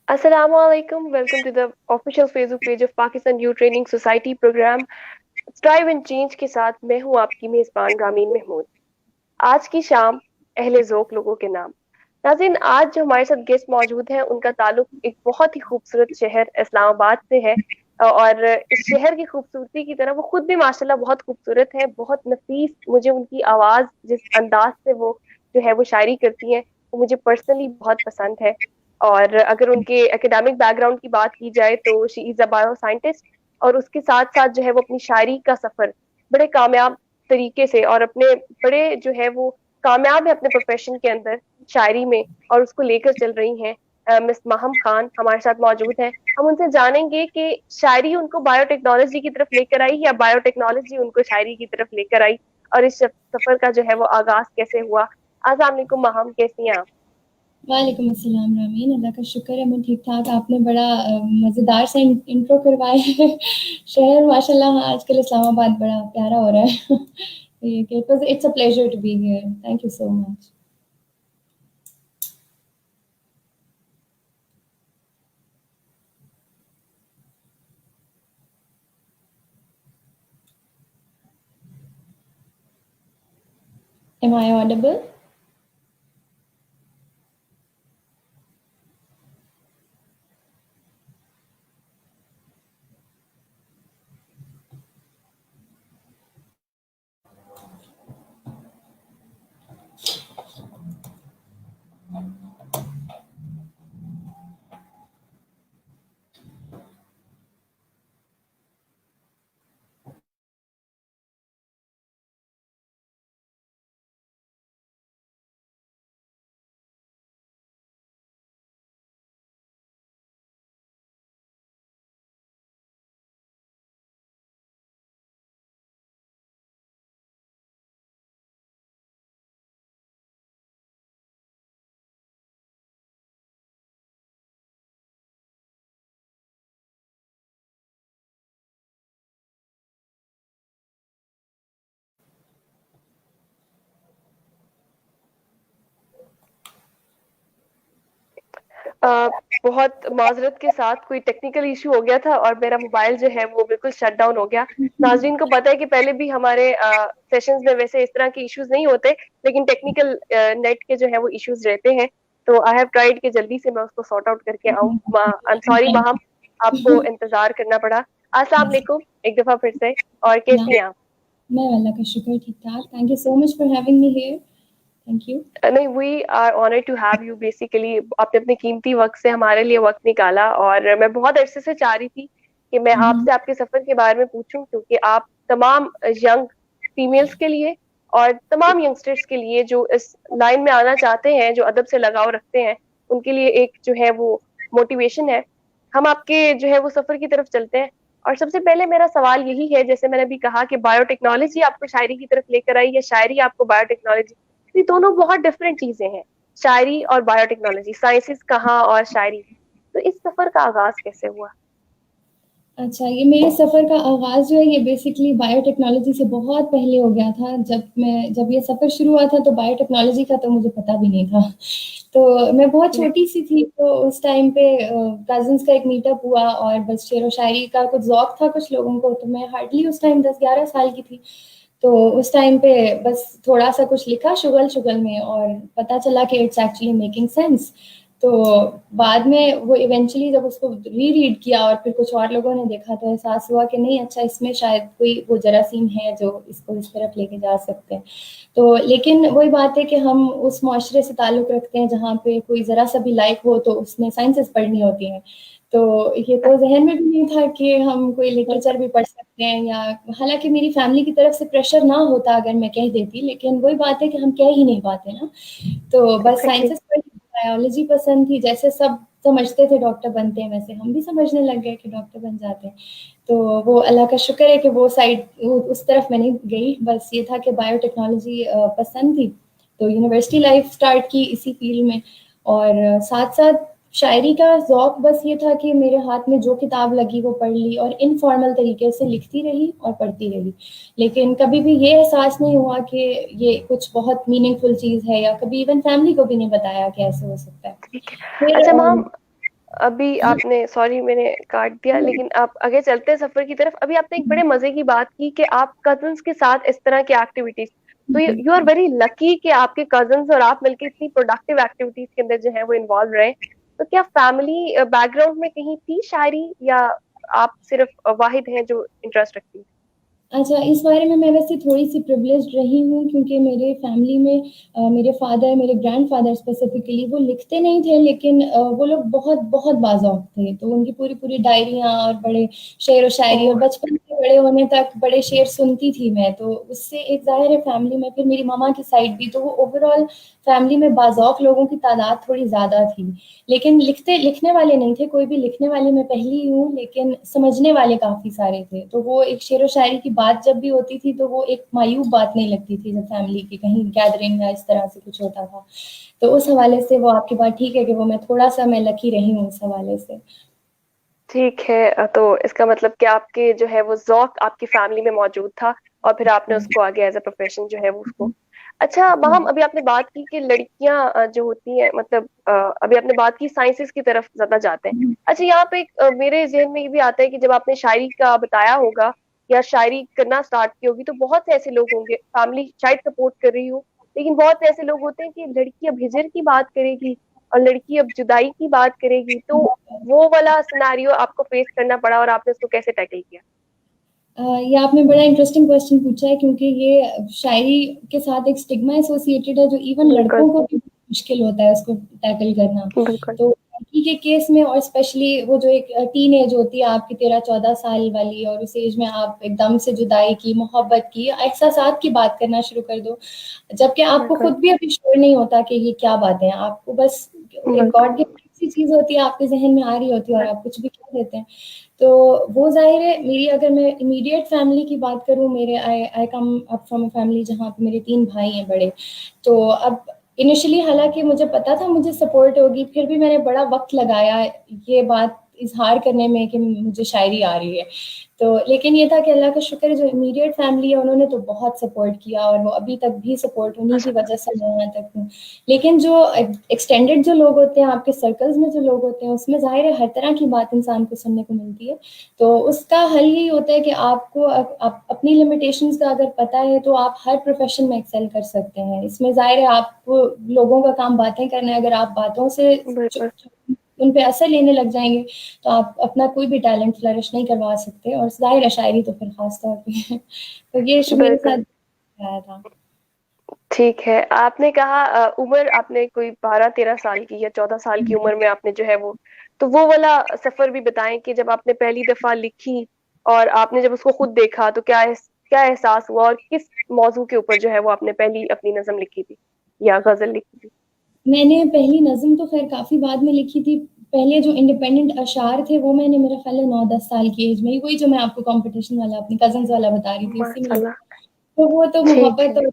Assalamualaikum. Welcome to the official Facebook page of Pakistan Youth Training Society program Strive and Change के साथ मैं हूँ आपकी मेजबान रामीन महमूद। आज की शाम अहले ज़ौक़ लोगों के नाम। नाज़रीन, आज जो हमारे साथ गेस्ट मौजूद हैं उनका ताल्लुक एक बहुत ही खूबसूरत शहर इस्लामाबाद से है। और इस शहर की खूबसूरती की तरह वो खुद भी माशाल्लाह बहुत खूबसूरत है, बहुत नफीस। मुझे उनकी आवाज़ जिस अंदाज से वो जो है वो शायरी करती हैं वो मुझे पर्सनली बहुत पसंद है। और अगर उनके एकेडमिक बैकग्राउंड की बात की जाए तो she is a bio scientist, और उसके साथ-साथ जो है वो अपनी शायरी का सफ़र बड़े कामयाब तरीके से और अपने बड़े जो है वो कामयाब है अपने प्रोफ़ेशन के अंदर शायरी में, और उसको लेकर चल रही हैं। मिस माहम खान हमारे साथ मौजूद हैं। हम उनसे जानेंगे कि शायरी उनको बायोटेक्नोलॉजी की तरफ लेकर आई या बायोटेक्नोलॉजी उनको शायरी की तरफ लेकर आई, और इस सफ़र का जो है वो आगाज़ कैसे हुआ। अस्सलाम वालेकुम माहम, कैसी हैं आप? वालेकुम अस्सलाम रामीन, अल्लाह का शुक्र है मैं ठीक-ठाक। आपने बड़ा मज़ेदार सा इंट्रो करवाया है। शहर माशाल्लाह आजकल इस्लामाबाद बड़ा प्यारा हो रहा है। It's a pleasure to be here. Thank you so much. Am I audible? Uh, बहुत माज़रत के साथ कोई टेक्निकल इश्यू हो गया था और मेरा मोबाइल जो है वो बिल्कुल शट डाउन हो गया। नाज़रीन को पता है कि पहले भी हमारे सेशंस में वैसे इस तरह के इश्यूज़ नहीं होते, लेकिन टेक्निकल नेट के जो है वो इश्यूज़ रहते हैं। तो आई हैव ट्राइड कि जल्दी से मैं उसको सॉर्ट आउट करके आऊँ। आई एम सॉरी माहम, आपको इंतज़ार करना पड़ा। अस्सलाम वालेकुम एक दफ़ा फिर से, और ना कैसी हैं आप? मैं अल्लाह का शुक्र ठीक-ठाक। Thank you so much for having me here. Thank you. नहीं, we are honoured to have you. Basically आपने अपने कीमती वक़्त से हमारे लिए वक़्त निकाला, और मैं बहुत अरसे से चाह रही थी कि मैं आपसे आपके सफ़र के बारे में पूछूँ, क्योंकि आप तमाम यंग फीमेल्स के लिए और तमाम यंगस्टर्स के लिए जो इस लाइन में आना चाहते हैं, जो अदब से लगाव रखते हैं, उनके लिए एक जो है वो मोटिवेशन है। हम आपके जो है वो सफ़र की तरफ चलते हैं, और सबसे पहले मेरा सवाल यही है, जैसे मैंने अभी कहा कि बायोटेक्नोलॉजी आपको शायरी की तरफ लेकर आई या शायरी आपको बायोटेक्नोलॉजी, ये दोनों बहुत डिफरेंट चीजें हैं। शायरी और बायोटेक्नोलॉजी, साइंसेस कहाँ और शायरी। तो इस सफर का आगाज कैसे हुआ? अच्छा, ये मेरे सफ़र का आगाज़ जो है ये बेसिकली बायोटेक्नोलॉजी से बहुत पहले हो गया था। जब ये सफ़र शुरू हुआ था तो बायोटेक्नोलॉजी का तो मुझे पता भी नहीं था। तो मैं बहुत छोटी-सी थी, तो उस टाइम पे कज़िन्स का एक मीटअप हुआ और बस शेरो शायरी का कुछ ज़ौक था कुछ लोगों को, तो मैं हार्डली उस टाइम 10-11 साल की थी। तो उस टाइम पे बस थोड़ा-सा कुछ लिखा शुगल-शुगल में और पता चला कि इट्स एक्चुअली मेकिंग सेंस। तो बाद में वो इवेंचुअली जब उसको री-रीड किया और फिर कुछ और लोगों ने देखा तो एहसास हुआ कि नहीं, अच्छा इसमें शायद कोई वो जरासीम है जो इसको इस तरफ लेके जा सकते हैं। तो लेकिन वही बात है कि हम उस मुआशरे से ताल्लुक़ रखते हैं जहाँ पे कोई ज़रा-सा भी लाइक हो तो उसमें साइंसेज़ पढ़नी होती हैं। तो ये तो ज़हन में भी नहीं था कि हम कोई लिटरेचर भी पढ़ सकते हैं, या हालाँकि मेरी फैमिली की तरफ से प्रेशर ना होता अगर मैं कह देती, लेकिन वही बात है कि हम कह ही नहीं पाते ना। तो बस एग्जैक्टली। साइंसेज़ पढ़ी, बायोलॉजी पसंद थी, जैसे सब समझते थे डॉक्टर बनते हैं वैसे हम भी समझने लग गए कि डॉक्टर बन जाते हैं। तो वो अल्लाह का शुक्र है कि वो साइड उस तरफ मैं नहीं गई, बस ये था कि बायोटेक्नोलॉजी पसंद थी, तो यूनिवर्सिटी लाइफ़ स्टार्ट की इसी फ़ील्ड में। और साथ-साथ शायरी का ज़ौक बस ये था कि मेरे हाथ में जो किताब लगी वो पढ़ ली और इनफॉर्मल तरीके से लिखती रही और पढ़ती रही। लेकिन कभी भी ये एहसास नहीं हुआ कि ये कुछ बहुत मीनिंगफुल चीज़ है, या कभी इवन फैमिली को भी नहीं बताया कि ऐसे हो सकता है। ठीक है। फिर अच्छा मैम, अभी आपने, सॉरी मैंने काट दिया, लेकिन आप आगे चलते हैं सफर की तरफ। अभी आपने एक बड़े मजे की बात की कि आप कजन्स के साथ इस तरह की एक्टिविटीज, तो यू आर वेरी लकी कि आपके कजन्स और आप मिलकर इतनी प्रोडक्टिव एक्टिविटीज के अंदर जो है वो इन्वॉल्व रहे। तो क्या फैमिली बैकग्राउंड में कहीं थी शायरी, या आप सिर्फ वाहिद हैं जो इंटरेस्ट रखती हैं? अच्छा, इस बारे में मैं वैसे थोड़ी-सी प्रिविलेज्ड रही हूँ क्योंकि मेरे फैमिली में मेरे फादर, मेरे ग्रैंडफ़ादर स्पेसिफ़िकली वो लिखते नहीं थे, लेकिन वो लोग बहुत बाज़ौक़ थे। तो उनकी पूरी-पूरी डायरियाँ और बड़े शेर व शायरी, और ओह, बचपन से बड़े होने तक बड़े शेर सुनती थी मैं। तो उससे एक ज़ाहिर है फैमिली में, फिर मेरी मम्मा की साइड भी, तो वो ओवरऑल फैमिली में बाज़ौक़ लोगों की तादाद थोड़ी ज़्यादा थी। लेकिन लिखने वाले नहीं थे, कोई भी लिखने वाले मैं पहली ही हूँ, लेकिन समझने वाले काफ़ी सारे थे। तो वो एक शेर व शायरी की बात जब भी होती थी, तो वो एक मायूब बात नहीं लगती थी, जब फैमिली की कहीं गैदरिंग या इस तरह से कुछ होता था। तो उस हवाले से वो आपकी बात ठीक है कि वो मैं लकी रही हूँ उस हवाले से। ठीक है। तो इसका मतलब कि आपके जो है वो ज़ौक़ आपकी फैमिली में मौजूद था, और फिर आपने हुँ, उसको आगे एज़ अ प्रोफ़ेशन जो है वो उसको। हुँ, अच्छा हुँ, माहम, अभी आपने बात की कि लड़कियाँ जो होती हैं, मतलब अभी आपने बात की साइंसेज़ की तरफ ज़्यादा जाते हैं। हुँ, अच्छा, यहाँ पे एक मेरे ज़हन में ये भी आता है कि जब आपने शायरी का बताया होगा या शायरी करना स्टार्ट की होगी, तो बहुत से ऐसे लोग होंगे, फैमिली शायद सपोर्ट कर रही हो, लेकिन बहुत से ऐसे लोग होते हैं कि लड़की अब हिजर की बात करेगी और लड़की अब जुदाई की बात करेगी, तो वो वाला सिनेरियो आपको फेस करना पड़ा और आपने उसको कैसे टैकल किया? ये आपने बड़ा इंटरेस्टिंग क्वेश्चन पूछा है क्योंकि ये शायरी के साथ एक स्टिग्मा एसोसिएटेड है जो इवन बिल्कुल, लड़कों को भी मुश्किल होता है उसको टैकल करना। बिल्कुल, तो लड़की के केस में, और स्पेशली वो जो एक टीन एज होती है आपकी 13-14 साल वाली, और उस एज में आप एकदम से जुदाई की, मोहब्बत की, एहसासात की बात करना शुरू कर दो। जबकि आपको बिल्कुल, खुद भी अभी श्योर नहीं होता कि ये क्या बातें हैं। आपको बस एक बिल्कुल, गॉड गिफ्टेड सी चीज़ होती है, आपके ज़हन में आ रही होती है और बिल्कुल, आप कुछ भी कह देते हैं। तो वो ज़ाहिर है, मेरी अगर मैं इमीडिएट फैमिली की बात करूँ, मेरे I I come up from a family जहाँ पे मेरे 3 भाई हैं बड़े। तो अब इनिशियली हालाँकि मुझे पता था मुझे सपोर्ट होगी, फिर भी मैंने बड़ा वक़्त लगाया ये बात इज़हार करने में कि मुझे शायरी आ रही है। तो लेकिन ये था कि अल्लाह का शुक्र है जो इमीडिएट फैमिली है उन्होंने तो बहुत सपोर्ट किया, और वो अभी तक भी सपोर्ट, उन्हीं की माशाल्लाह, वज़ह से मैं यहाँ तक हूँ। लेकिन जो एक्सटेंडेड जो लोग होते हैं, आपके सर्कल्स में जो लोग होते हैं, उसमें ज़ाहिर है हर तरह की बात इंसान को सुनने को मिलती है। तो उसका हल यही होता है कि आपको आप अपनी लिमिटेशंस का अगर पता है, तो आप हर प्रोफ़ेशन में एक्सेल कर सकते हैं। इसमें ज़ाहिर है आपको लोगों का काम बातें करना है, अगर आप बातों से बिल्कुल, उन पे असर लेने लग जाएँगे, तो आप अपना कोई भी टैलेंट फ्लरिश नहीं करवा सकते, और ज़ाहिर है शायरी तो फिर ख़ास तौर पे है। तो ये इश्यू मेरे बिल्कुल। साथ आया था। ठीक है। आपने कहा उम्र आपने कोई 12-13 साल की या 14 साल की उम्र में आपने जो है वो, तो वो वाला सफ़र भी बताएँ कि जब आपने पहली दफ़ा लिखी और आपने जब उसको खुद देखा, तो क्या एहसास हुआ, और किस मौज़ू के ऊपर जो है वो आपने पहली अपनी नज़्म लिखी थी या ग़ज़ल लिखी थी? मैंने पहली नज़्म तो ख़ैर काफ़ी बाद में लिखी थी। पहले जो इंडिपेंडेंट अशआर थे वो मैंने मेरा ख़्याल है 9-10 साल की एज में ही, वही जो मैं आपको कॉम्पिटिशन वाला अपनी कज़िन्स वाला बता रही थी, उसी में लिखा। माशाल्लाह, तो वो तो ठीक मोहब्बत है। और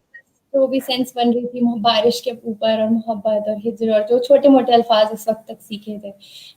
जो भी सेंस बन रही थी बारिश के ऊपर, और मोहब्बत और हिज्र, और जो छोटे-मोटे अल्फ़ाज़ उस वक़्त तक सीखे थे।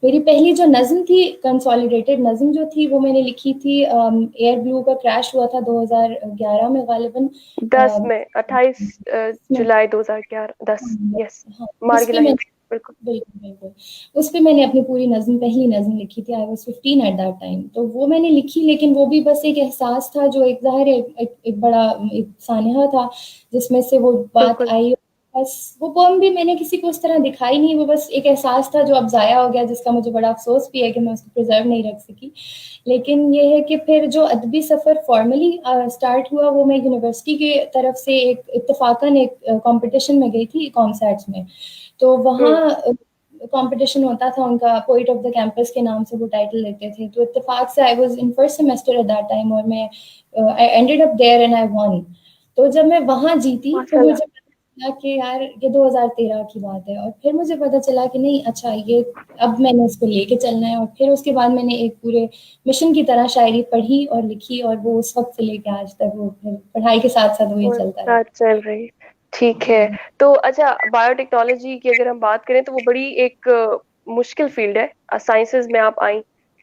मेरी पहली जो नज़्म थी, कंसोलिडेटेड नज़्म जो थी, वो मैंने लिखी थी एयर ब्लू का क्रैश हुआ था 2011 में ग़ालिबन। 10 अ, में 28 में जुलाई 2011, 10, हाँ, यस, हाँ, उस पे मार्गिला मैं हिल्स, बिल्कुल। बिल्कुल, बिल्कुल। उस पे मैंने अपनी पूरी नज़्म, पहली नज़्म लिखी थी, I was 15 eight that time. तो वो मैंने लिखी, लेकिन वो भी बस एक एहसास था जो एक ज़ाहिर है एक बड़ा एक सानहा था, जिसमें से वो बात बिल्कुल, आई। बस वो पोएम भी मैंने किसी को उस तरह दिखाई नहीं, वो बस एक एहसास था जो अब ज़ाया हो गया, जिसका मुझे बड़ा अफ़सोस भी है कि मैं उसको प्रिज़र्व नहीं रख सकी। लेकिन ये है कि फिर जो अदबी सफ़र फ़ॉर्मली स्टार्ट हुआ, वो मैं यूनिवर्सिटी के तरफ से एक इत्तेफ़ाक़न एक कॉम्पिटिशन में गई थी कॉमसैट्स में। तो हुँ, वहाँ कॉम्पिटिशन होता था उनका, पोएट ऑफ द कैंपस के नाम से वो टाइटल लेते थे। तो इत्तेफ़ाक से I was in first semester at that time, और मैं I ended up there and I won. तो जब मैं वहाँ जीती, तो माशाल्लाह, मुझे पता चला कि यार ये 2013 की बात है, और फिर मुझे पता चला कि नहीं, अच्छा ये अब मैंने इसको लेके चलना है। और फिर उसके बाद मैंने एक पूरे मिशन की तरह शायरी पढ़ी और लिखी, और वो उस वक़्त से लेके आज तक वो फिर पढ़ाई के साथ-साथ वो ये वो चलता रहा। साथ चल रही है। ठीक है। हुँ, तो अच्छा, बायोटेक्नोलॉजी की अगर हम बात करें तो वो बड़ी एक मुश्किल फ़ील्ड है। साइंसेज़ में आप आईं,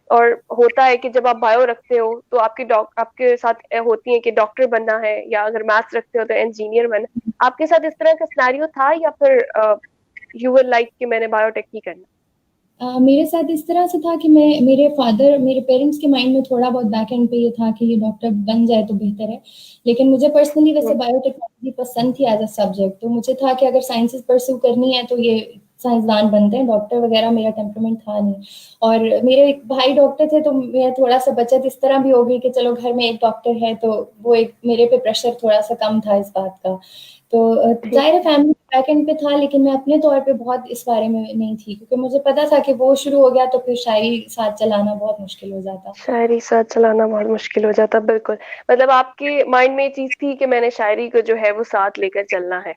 और होता है कि जब आप बायो रखते हो तो आपके साथ होती है कि डॉक्टर बनना है, या अगर मैथ्स रखते हो तो इंजीनियर बनना। आपके साथ इस तरह का सिनेरियो था, या फिर यू वर लाइक कि मैंने बायोटेक ही करना? मेरे साथ इस तरह से था कि मेरे पेरेंट्स के माइंड में थोड़ा बहुत बैक एंड पे ये था कि ये डॉक्टर बन जाए तो बेहतर है। लेकिन मुझे पर्सनली वैसे बायोटेक्नोलॉजी पसंद थी एज अ सब्जेक्ट, तो मुझे था कि अगर साइंसेस परस्यू करनी है तो ये साइंसदान बनते हैं, डॉक्टर वगैरह मेरा टेम्परामेंट था नहीं। और मेरे एक भाई डॉक्टर थे, तो मैं थोड़ा सा बचत इस तरह भी हो गई कि चलो घर में एक डॉक्टर है, तो वो एक मेरे पे प्रेशर थोड़ा सा कम था इस बात का। तो ठीक जाहिर है है। फैमिली बैकएंड पे था, लेकिन मैं अपने तौर पे बहुत इस बारे में नहीं थी, क्योंकि मुझे पता था कि वो शुरू हो गया तो फिर शायरी साथ चलाना बहुत मुश्किल हो जाता। शायरी साथ चलाना बहुत मुश्किल हो जाता, बिल्कुल। मतलब आपके माइंड में ये चीज थी कि मैंने शायरी को जो है वो साथ लेकर चलना है।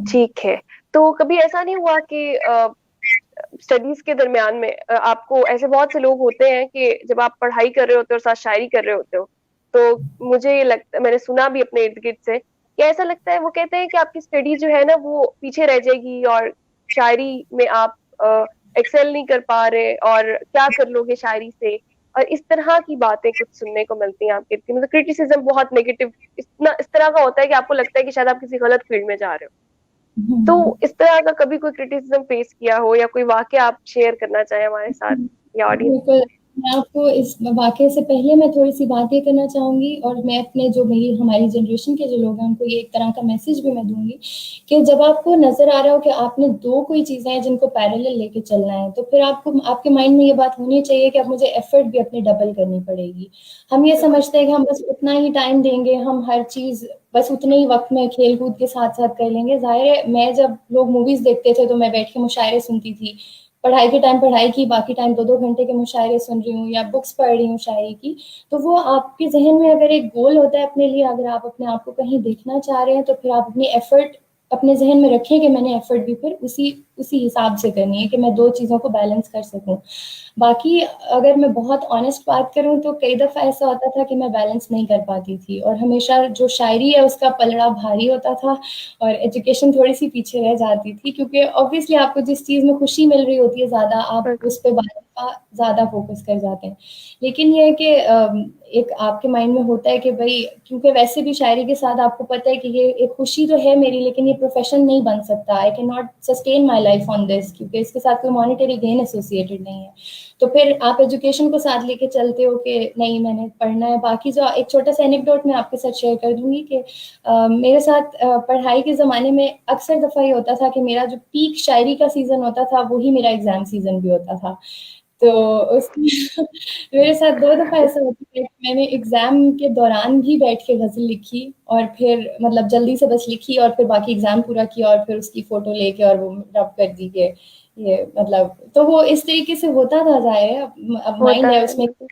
ठीक है। तो कभी ऐसा नहीं हुआ कि स्टडीज के दरमियान में आपको, ऐसे बहुत से लोग होते हैं कि जब आप पढ़ाई कर रहे होते हो और साथ शायरी कर रहे होते हो, तो मुझे ये लगता, मैंने सुना भी अपने इर्द गिर्द से कि ऐसा लगता है, वो कहते हैं कि आपकी स्टडी जो है ना वो पीछे रह जाएगी और शायरी में आप एक्सेल नहीं कर पा रहे, और क्या कर लोगे शायरी से। और इस तरह की बातें कुछ सुनने को मिलती हैं आपके, मतलब क्रिटिसिज्म बहुत नेगेटिव इस तरह का होता है कि आपको लगता है कि शायद आप किसी गलत फील्ड में जा रहे हो। हम्म। तो इस तरह का कभी कोई क्रिटिसिज्म फेस किया हो, या कोई वाकया आप शेयर करना चाहें हमारे साथ या ऑडियंस। बिल्कुल। मैं आपको इस वाक़ये से पहले मैं थोड़ी-सी बात ये करना चाहूँगी, और मैं अपने जो मेरी हमारी जनरेशन के जो लोग हैं, उनको ये एक तरह का मैसेज भी मैं दूँगी कि जब आपको नज़र आ रहा हो कि आपने 2 कोई चीज़ें हैं जिनको पैरेलल लेके चलना है, तो फिर आपको आपके माइंड में ये बात होनी चाहिए कि अब मुझे एफर्ट भी अपनी डबल करनी पड़ेगी। हम ये बिल्कुल। समझते हैं कि हम बस उतना ही टाइम देंगे, हम हर चीज़ बस उतने ही वक़्त में खेल-कूद के साथ-साथ कर लेंगे। ज़ाहिर है, मैं जब लोग मूवीज़ देखते थे, तो मैं बैठ के मुशायरे सुनती थी। पढ़ाई के टाइम पढ़ाई की, बाकी टाइम 2-2 घंटे के मुशायरे सुन रही हूँ या बुक्स पढ़ रही हूँ शायरी की। तो वो आपके ज़हन में अगर एक गोल होता है अपने लिए, अगर आप अपने आप को कहीं देखना चाह रहे हैं, तो फिर आप अपनी एफ़र्ट अपने ज़हन में रखें कि मैंने एफ़र्ट भी फिर उसी उसी हिसाब से करनी है कि मैं 2 चीज़ों को बैलेंस कर सकूँ। बाकी अगर मैं बहुत ऑनेस्ट बात करूँ, तो कई दफ़ा ऐसा होता था कि मैं बैलेंस नहीं कर पाती थी, और हमेशा जो शायरी है उसका पलड़ा भारी होता था और एजुकेशन थोड़ी-सी पीछे रह जाती थी, क्योंकि ऑब्वियसली आपको जिस चीज़ में खुशी मिल रही होती है ज़्यादा, आप बिल्कुल। उस पे बार-बार ज़्यादा फ़ोकस कर जाते हैं। लेकिन ये है कि एक आपके माइंड में होता है कि भई, क्योंकि वैसे भी शायरी के साथ आपको पता है कि ये एक खुशी तो है मेरी, लेकिन ये प्रोफ़ेशन नहीं बन सकता। I can not sustain my life on this, क्योंकि इसके साथ कोई मॉनेटरी गेन एसोसिएटेड नहीं है। तो फिर आप एजुकेशन को साथ लेके चलते हो कि नहीं, मैंने पढ़ना है। बाकी जो एक छोटा-सा एनेक्डोट मैं आपके साथ शेयर कर दूँगी कि मेरे साथ पढ़ाई के ज़माने में अक्सर दफ़ा ये होता था कि मेरा जो पीक शायरी का सीज़न होता था, वही मेरा एग्ज़ाम सीज़न भी होता था। तो उसमें मेरे साथ 2 दफ़ा ऐसा हो चुका है कि मैंने एग्ज़ाम के दौरान भी बैठ के ग़ज़ल लिखी, और फिर मतलब जल्दी से बस लिखी, और फिर बाकी एग्ज़ाम पूरा किया, और फिर उसकी फ़ोटो लेके और वो रब कर दी कि ये मतलब, तो वो इस तरीके से होता था। ज़ाहिर है, अब होता माइंड है है, उसमें। बिल्कुल।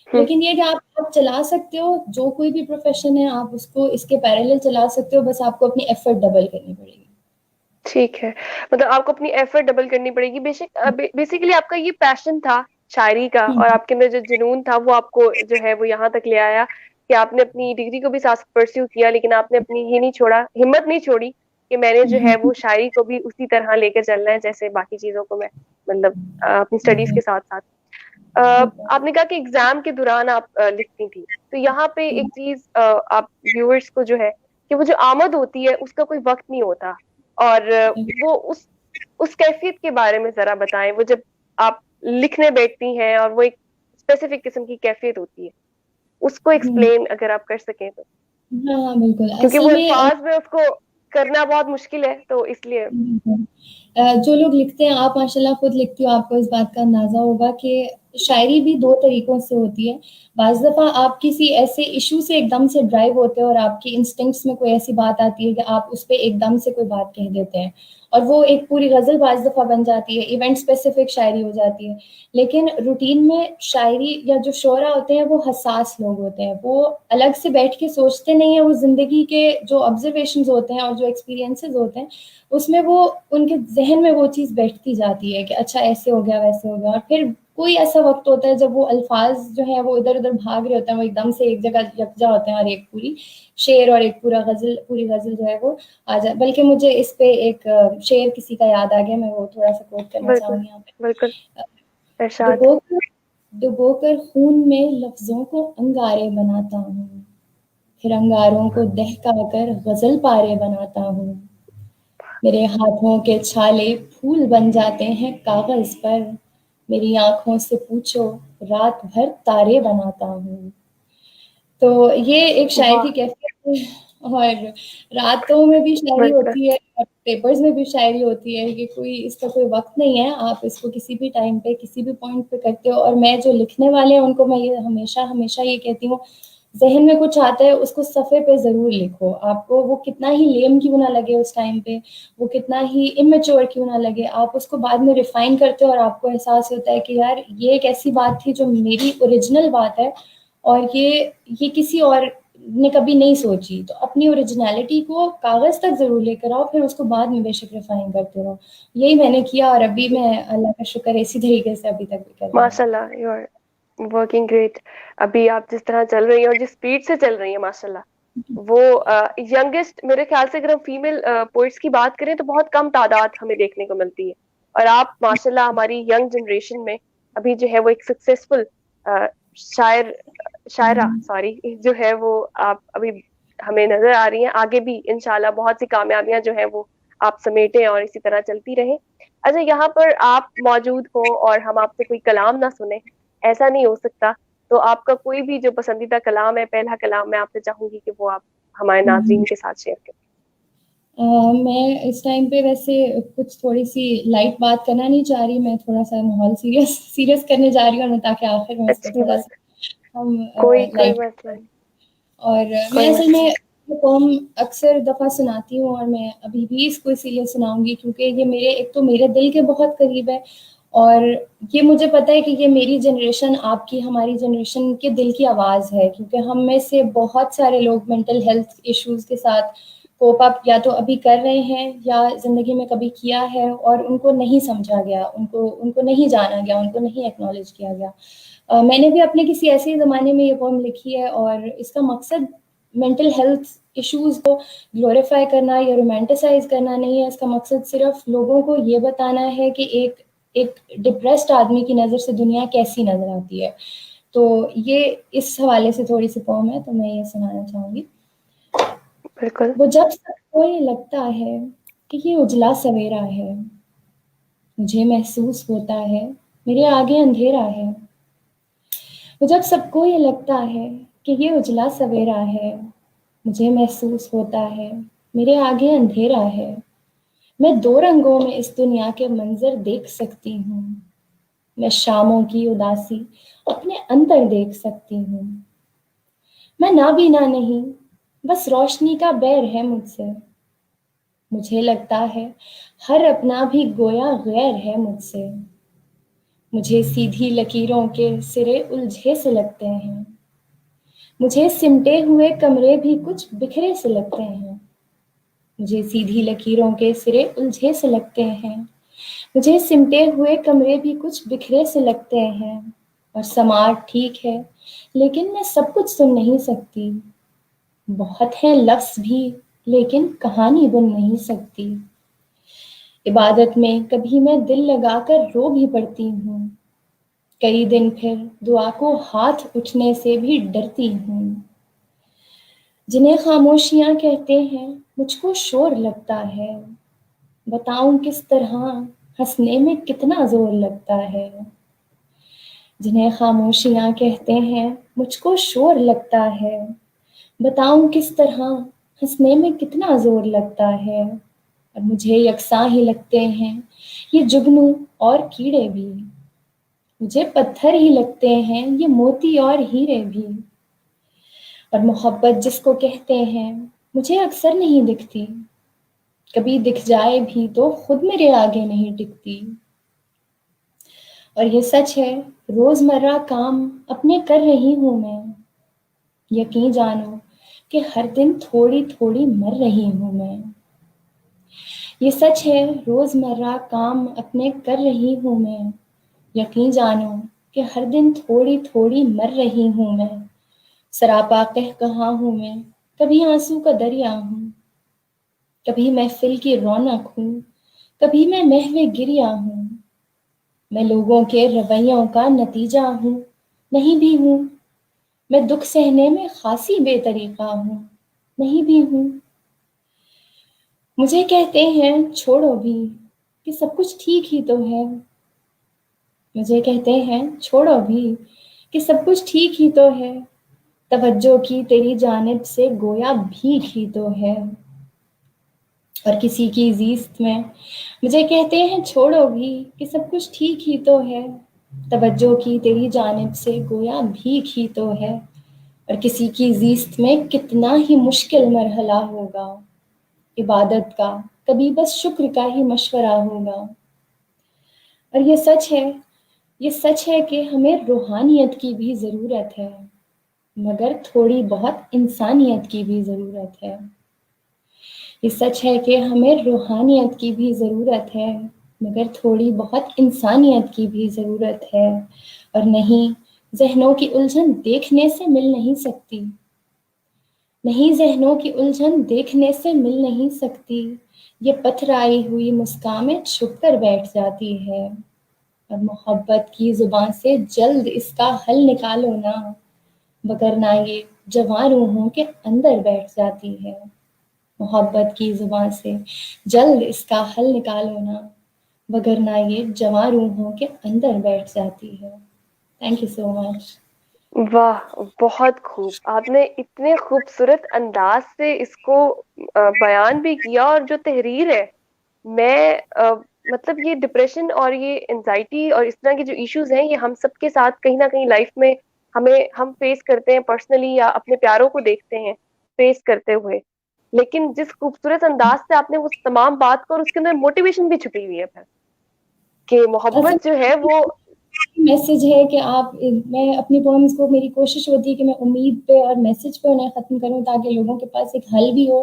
हम्म। लेकिन ये है कि आप चला सकते हो, जो कोई भी प्रोफ़ेशन है, आप उसको इसके पैरेलल चला सकते हो, बस आपको अपनी एफ़र्ट डबल करनी पड़ेगी। ठीक है। मतलब आपको अपनी एफर्ट डबल करनी पड़ेगी। बेशक बेसिकली आपका ये पैशन था शायरी का, हुँ, और आपके अंदर जो जुनून था वो आपको जो है वो यहाँ तक ले आया कि आपने अपनी डिग्री को भी साथ परस्यू किया, लेकिन आपने अपनी ये नहीं छोड़ा, हिम्मत नहीं छोड़ी कि मैंने जो है वो हुँ, शायरी को भी उसी तरह लेकर चलना है जैसे बाकी चीज़ों को मैं, मतलब अपनी स्टडीज़ हुँ, के साथ-साथ। बिल्कुल। आपने कहा कि एग्ज़ाम के दौरान आप लिखती थी। तो यहाँ पे एक चीज़ आप व्यूअर्स को जो है कि वो जो आमद होती है उसका कोई वक़्त नहीं होता, और वो उस कैफ़ियत के बारे में ज़रा बताएँ, वो जब आप लिखने बैठती हैं और वो एक स्पेसिफ़िक किस्म की कैफ़ियत होती है, उसको हुँ, एक्सप्लेन अगर आप कर सकें तो? हाँ, हाँ, बिल्कुल। क्योंकि असल वो में अल्फ़ाज़ में उसको करना बहुत मुश्किल है, तो इसलिए। बिल्कुल। जो लोग लिखते हैं, आप माशाल्लाह खुद लिखती हो, आपको इस बात का अंदाज़ा होगा कि शायरी भी 2 तरीकों से होती है। बाज़ दफ़ा आप किसी ऐसे इश्यू से एकदम से ड्राइव होते हो, और आपकी इंस्टिंक्ट्स में कोई ऐसी बात आती है कि आप उस पे एकदम से कोई बात कह देते हैं, और वो एक पूरी ग़ज़ल बाज़ दफ़ा बन जाती है, इवेंट स्पेसिफ़िक शायरी हो जाती है। लेकिन रूटीन में शायरी या जो शोरा होते हैं, वो हसास लोग होते हैं। वो अलग से बैठ के सोचते नहीं हैं, वो ज़िंदगी के जो ऑब्ज़र्वेशंस होते हैं और जो एक्सपीरियंसेस होते हैं, उसमें वो उनके ज़हन में वो चीज़ बैठती जाती है कि अच्छा ऐसे हो गया, वैसे हो गया, और फिर कोई ऐसा वक़्त होता है जब वो अल्फ़ाज़ जो हैं वो इधर-उधर भाग रहे होते हैं, वो एकदम से एक जगह यकजा होते हैं, और एक पूरी शेर और एक पूरी ग़ज़ल जो है वो आ जाए। बल्कि मुझे इस पे एक शेर किसी का याद आ गया, मैं वो थोड़ा-सा कोट करना बिल्कुल, चाहूँगी यहाँ पे। बिल्कुल, अ, इरशाद। डुबोकर डुबोकर खून में लफ्ज़ों को अंगारे बनाता हूँ, फिर अंगारों को दहका कर ग़ज़ल पारे बनाता हूँ। मेरे हाथों के छाले फूल बन जाते हैं कागज पर, मेरी आंखों से पूछो रात भर तारे बनाता हूँ। तो ये एक शायर वाह। की कैफियत है, और रातों में भी शायरी बिल्कुल। होती है और पेपर्स में भी शायरी होती है। ये कोई इसका कोई वक्त नहीं है, आप इसको किसी भी टाइम पे किसी भी पॉइंट पे करते हो। और मैं जो लिखने वाले हैं उनको मैं ये हमेशा हमेशा ये कहती हूँ, जहन में कुछ आता है उसको सफ़े पे ज़रूर लिखो। आपको वो कितना ही लेम क्यों ना लगे उस टाइम पे, वो कितना ही इमेच्योर क्यों ना लगे, आप उसको बाद में रिफाइन करते हो और आपको एहसास होता है कि यार ये एक ऐसी बात थी जो मेरी ओरिजिनल बात है, और ये किसी और ने कभी नहीं सोची। तो अपनी ओरिजिनलिटी को कागज़ तक ज़रूर लेकर आओ, फिर उसको बाद में बेशक रिफाइन करते रहो। यही मैंने किया और अभी मैं अल्लाह का शुक्र है इसी तरीके से अभी तक भी कर रही हूँ। माशाल्लाह, यू आर वर्किंग ग्रेट। अभी आप जिस तरह चल रही हैं और जिस स्पीड से चल रही हैं माशाल्लाह, वो यंगेस्ट मेरे ख्याल से अगर हम फीमेल पोइट्स की बात करें तो बहुत कम तादाद हमें देखने को मिलती है। और आप माशाल्लाह हमारी यंग जनरेशन में अभी जो है वो एक सक्सेसफुल शायर शायरा सॉरी जो है वो आप अभी हमें नजर आ रही हैं। आगे भी इंशाल्लाह बहुत सी कामयाबियां जो है वो आप समेटें और इसी तरह चलती रहे। अच्छा, यहाँ पर आप मौजूद हो और हम आपसे कोई कलाम ना सुने, ऐसा नहीं हो सकता। तो आपका कोई भी जो पसंदीदा कलाम है, पहला कलाम, मैं आपसे चाहूंगी कि वो आप हमारे नाज़रीन के साथ शेयर करें। मैं इस टाइम पे वैसे कुछ थोड़ी-सी लाइट बात करना नहीं चाह रही, मैं थोड़ा-सा माहौल सीरियस सीरियस करने जा रही हूँ, ताकि आखिर में इसको अच्छी बात। थोड़ा-सा हम कोई कोई लाइट। मसला नहीं। और मैं कोई असल मसला में नहीं। ये पोम अक्सर दफ़ा सुनाती हूँ, और मैं अभी भी इसको इसीलिए सुनाऊँगी क्योंकि ये मेरे एक तो मेरे दिल के बहुत करीब है, और ये मुझे पता है कि ये मेरी जनरेशन, आपकी, हमारी जनरेशन के दिल की आवाज़ है, क्योंकि हम में से बहुत सारे लोग मेंटल हेल्थ इश्यूज़ के साथ कोप अप या तो अभी कर रहे हैं या ज़िंदगी में कभी किया है, और उनको नहीं समझा गया, उनको उनको नहीं जाना गया, उनको नहीं एक्नॉलेज किया गया। मैंने भी अपने किसी ऐसे ज़माने में ये पोएम लिखी है, और इसका मकसद मेंटल हेल्थ इश्यूज़ को ग्लोरीफाई करना या रोमांटिसाइज़ करना नहीं है। इसका मकसद सिर्फ़ लोगों को ये बताना है कि एक एक डिप्रेस्ड आदमी की नज़र से दुनिया कैसी नज़र आती है। तो ये इस हवाले से थोड़ी-सी पोएम है, तो मैं ये सुनाना चाहूँगी। बिल्कुल। वो जब सबको ये लगता है कि ये उजला सवेरा है, मुझे महसूस होता है मेरे आगे अंधेरा है। वो जब सबको ये लगता है कि ये उजला सवेरा है, मुझे महसूस होता है मेरे आगे अंधेरा है। मैं दो रंगों में इस दुनिया के मंजर देख सकती हूँ। मैं शामों की उदासी अपने अंदर देख सकती हूँ। मैं नाबीना नहीं, बस रोशनी का बैर है मुझसे। मुझे लगता है हर अपना भी गोया गैर है मुझसे। मुझे सीधी लकीरों के सिरे उलझे से लगते हैं। मुझे सिमटे हुए कमरे भी कुछ बिखरे से लगते हैं। मुझे सीधी लकीरों के सिरे उलझे से लगते हैं। मुझे सिमटे हुए कमरे भी कुछ बिखरे से लगते हैं। और समाज ठीक है, लेकिन मैं सब कुछ सुन नहीं सकती। बहुत हैं लफ्ज़ भी, लेकिन कहानी बुन नहीं सकती। इबादत में कभी मैं दिल लगाकर रो भी पड़ती हूँ। कई दिन फिर दुआ को हाथ उठने से भी डरती हूँ। जिन्हें खामोशियाँ कहते हैं मुझको शोर लगता है। बताऊं किस तरह हंसने में कितना जोर लगता है। जिन्हें खामोशियाँ कहते हैं मुझको शोर लगता है। बताऊं किस तरह हंसने में कितना जोर लगता है। और मुझे यकसा ही लगते हैं ये जुगनू और कीड़े भी। मुझे पत्थर ही लगते हैं ये मोती और हीरे भी। और मोहब्बत जिसको कहते हैं मुझे अक्सर नहीं दिखती। कभी दिख जाए भी तो खुद मेरे आगे नहीं टिकती। और ये सच है, रोजमर्रा काम अपने कर रही हूँ मैं। यकीन जानो कि हर दिन थोड़ी थोड़ी मर रही हूँ मैं। ये सच है, रोजमर्रा काम अपने कर रही हूँ मैं। यकीन जानो कि हर दिन थोड़ी थोड़ी मर रही हूँ मैं। सरापा कह कहा हूँ मैं, कभी आंसू का दरिया हूँ। कभी महफिल की रौनक हूँ, कभी मैं महवे गिरिया हूँ। मैं लोगों के रवैयों का नतीजा हूँ, नहीं भी हूँ। मैं दुख सहने में खासी बेतरीका हूँ, नहीं भी हूँ। मुझे कहते हैं छोड़ो भी कि सब कुछ ठीक ही तो है। मुझे कहते हैं छोड़ो भी कि सब कुछ ठीक ही तो है। तवज्जो की तेरी जानिब से गोया भीख ही तो है। और किसी की ज़ीस्त में मुझे कहते हैं छोड़ो भी कि सब कुछ ठीक ही तो है। तवज्जो की तेरी जानिब से गोया भीख ही तो है। और किसी की ज़ीस्त में कितना ही मुश्किल मरहला होगा। इबादत का कभी बस शुक्र का ही मशवरा होगा। और ये सच है कि हमें रूहानियत की भी ज़रूरत है, मगर थोड़ी बहुत इंसानियत की भी ज़रूरत है। ये सच है कि हमें रूहानियत की भी ज़रूरत है, मगर थोड़ी बहुत इंसानियत की भी ज़रूरत है। और नहीं, ज़हनों की उलझन देखने से मिल नहीं सकती। नहीं, ज़हनों की उलझन देखने से मिल नहीं सकती। ये पथराई हुई मुस्कान में छुप कर बैठ जाती है। और मोहब्बत की ज़ुबान से जल्द इसका हल निकालो ना, वगरना ये जवां रूहों के अंदर बैठ जाती है। मोहब्बत की ज़ुबान से जल्द इसका हल निकालो ना, वगरना ये जवां रूहों के अंदर बैठ जाती है। Thank you so much. वाह, बहुत खूब। आपने इतने खूबसूरत अंदाज से इसको बयान भी किया, और जो तहरीर है, मैं मतलब ये डिप्रेशन और ये एंजाइटी और इस तरह के जो इश्यूज हैं, ये हम सबके साथ कहीं ना कहीं लाइफ में हम फेस करते हैं पर्सनली, या अपने प्यारों को देखते हैं फेस करते हुए। लेकिन जिस खूबसूरत अंदाज से आपने उस तमाम बात को, और उसके अंदर मोटिवेशन भी छुपी हुई है फिर, कि असल मोहब्बत जो है वो। मैसेज है कि आप मैं अपनी पोएम्स को, मेरी कोशिश होती है कि मैं उम्मीद पे और मैसेज पे उन्हें ख़त्म करूँ, ताकि लोगों के पास एक हल भी हो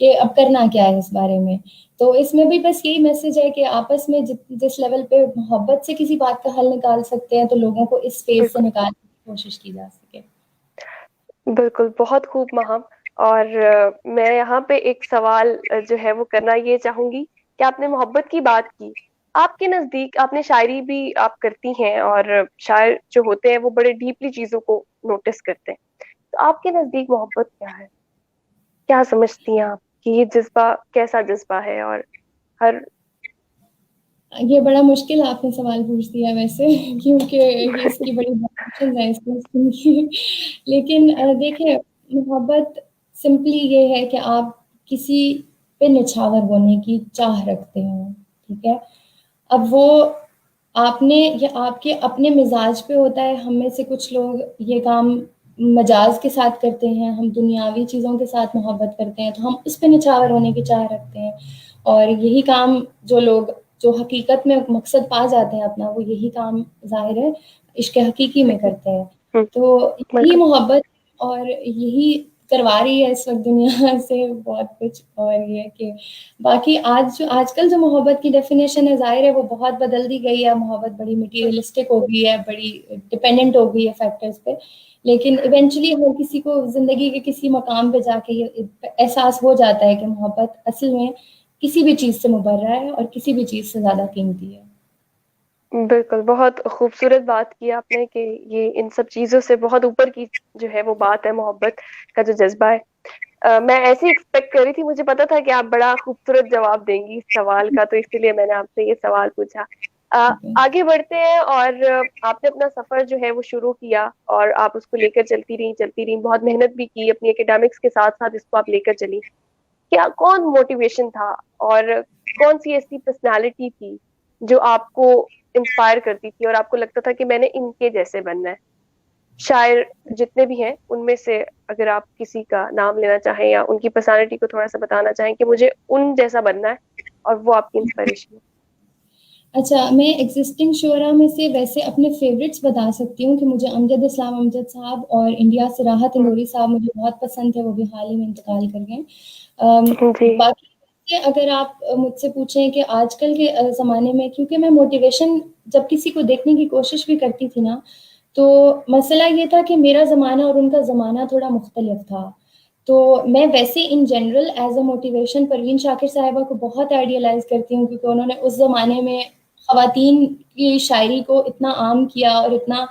कि अब करना क्या है इस बारे में। तो इसमें भी बस यही मैसेज है कि आपस में जिस लेवल पे मोहब्बत से किसी बात का हल निकाल सकते हैं, तो लोगों को इस फेज़ से बिल्कुल, निकालने की कोशिश की जा सके। बिल्कुल, बहुत खूब महम। और मैं यहाँ पे एक सवाल जो है वो करना ये चाहूंगी कि आपने मोहब्बत की बात की। आपके नजदीक, आपने शायरी भी आप करती हैं, और शायर जो होते हैं वो बड़े डीपली चीजों को नोटिस करते हैं। तो आपके नजदीक मोहब्बत क्या है? क्या समझती हैं आप कि ये जज्बा कैसा जज्बा है? और हर ये बड़ा मुश्किल आपने सवाल पूछ दिया वैसे क्योंकि ये इसकी बड़ी डेफिनेशन है इसकी। लेकिन देखिए, मोहब्बत सिंपली ये है कि आप किसी पे निछावर होने की चाह रखते हो, ठीक है? अब वो आपने या आपके अपने मिजाज पे होता है। हम में से कुछ लोग ये काम मजाज के साथ करते हैं, हम दुनियावी चीज़ों के साथ मोहब्बत करते हैं, तो हम उस पे निछावर होने की चाह रखते हैं। और यही काम जो लोग जो हकीकत में मकसद पा जाते हैं अपना, वो यही काम ज़ाहिर है इश्क हकीकी में करते हैं। हम्म, तो यही बिल्कुल, मोहब्बत और यही करवा रही है इस वक्त दुनिया से बहुत कुछ। और ये कि बाकी आजकल जो मोहब्बत की डेफिनेशन है, ज़ाहिर है वो बहुत बदल दी गई है। मोहब्बत बड़ी मटीरियलिस्टिक हो गई है, बड़ी डिपेंडेंट हो गई है फैक्टर्स पे। लेकिन इवेंचुअली हर किसी को ज़िंदगी के किसी मकाम पे जाके ये एहसास हो जाता है कि मोहब्बत असल में किसी भी चीज़ से मुबर्रा है और किसी भी चीज़ से ज़्यादा कीमती है। बिल्कुल। बहुत खूबसूरत बात की आपने कि ये इन सब चीजों से बहुत ऊपर की जो है वो बात है, मोहब्बत का जो जज्बा है। मैं ऐसे ही एक्सपेक्ट कर रही थी, मुझे पता था कि आप बड़ा खूबसूरत जवाब देंगी इस सवाल का, तो इसीलिए मैंने आपसे ये सवाल पूछा। आगे बढ़ते हैं। और आपने अपना सफर जो है वो शुरू किया, और आप उसको लेकर चलती रही, बहुत मेहनत भी की, अपनी एकेडमिक्स के साथ साथ इसको आप लेकर चली। क्या, कौन मोटिवेशन था, और कौन सी ऐसी पर्सनालिटी थी जो आपको इंस्पायर करती थी, और आपको लगता था कि मैंने इनके जैसे बनना है? शायर जितने भी हैं उनमें से अगर आप किसी का नाम लेना चाहें, या उनकी पर्सनालिटी को थोड़ा सा बताना चाहें कि मुझे उन जैसा बनना है, और वो आपकी इंस्पिरेशन है। अच्छा, मैं एग्जिस्टिंग शुअरा में से वैसे अपने फेवरेट्स बता सकती हूँ कि मुझे अमजद इस्लाम अमजद साहब और इंडिया से राहत हम्म, इंदौरी साहब मुझे बहुत पसंद थे, वो भी हाल ही में इंतकाल कर गए। जी। बाकी अगर आप मुझसे पूछें कि आजकल के ज़माने में, क्योंकि मैं मोटिवेशन जब किसी को देखने की कोशिश भी करती थी ना, तो मसला ये था कि मेरा ज़माना और उनका ज़माना थोड़ा मुख्तलिफ था। तो मैं वैसे in general as a motivation Parveen Shakir साहिबा को बहुत आइडियलाइज़ करती हूँ, क्योंकि उन्होंने उस ज़माने में ख़वातीन की शायरी को इतना आम किया और इतना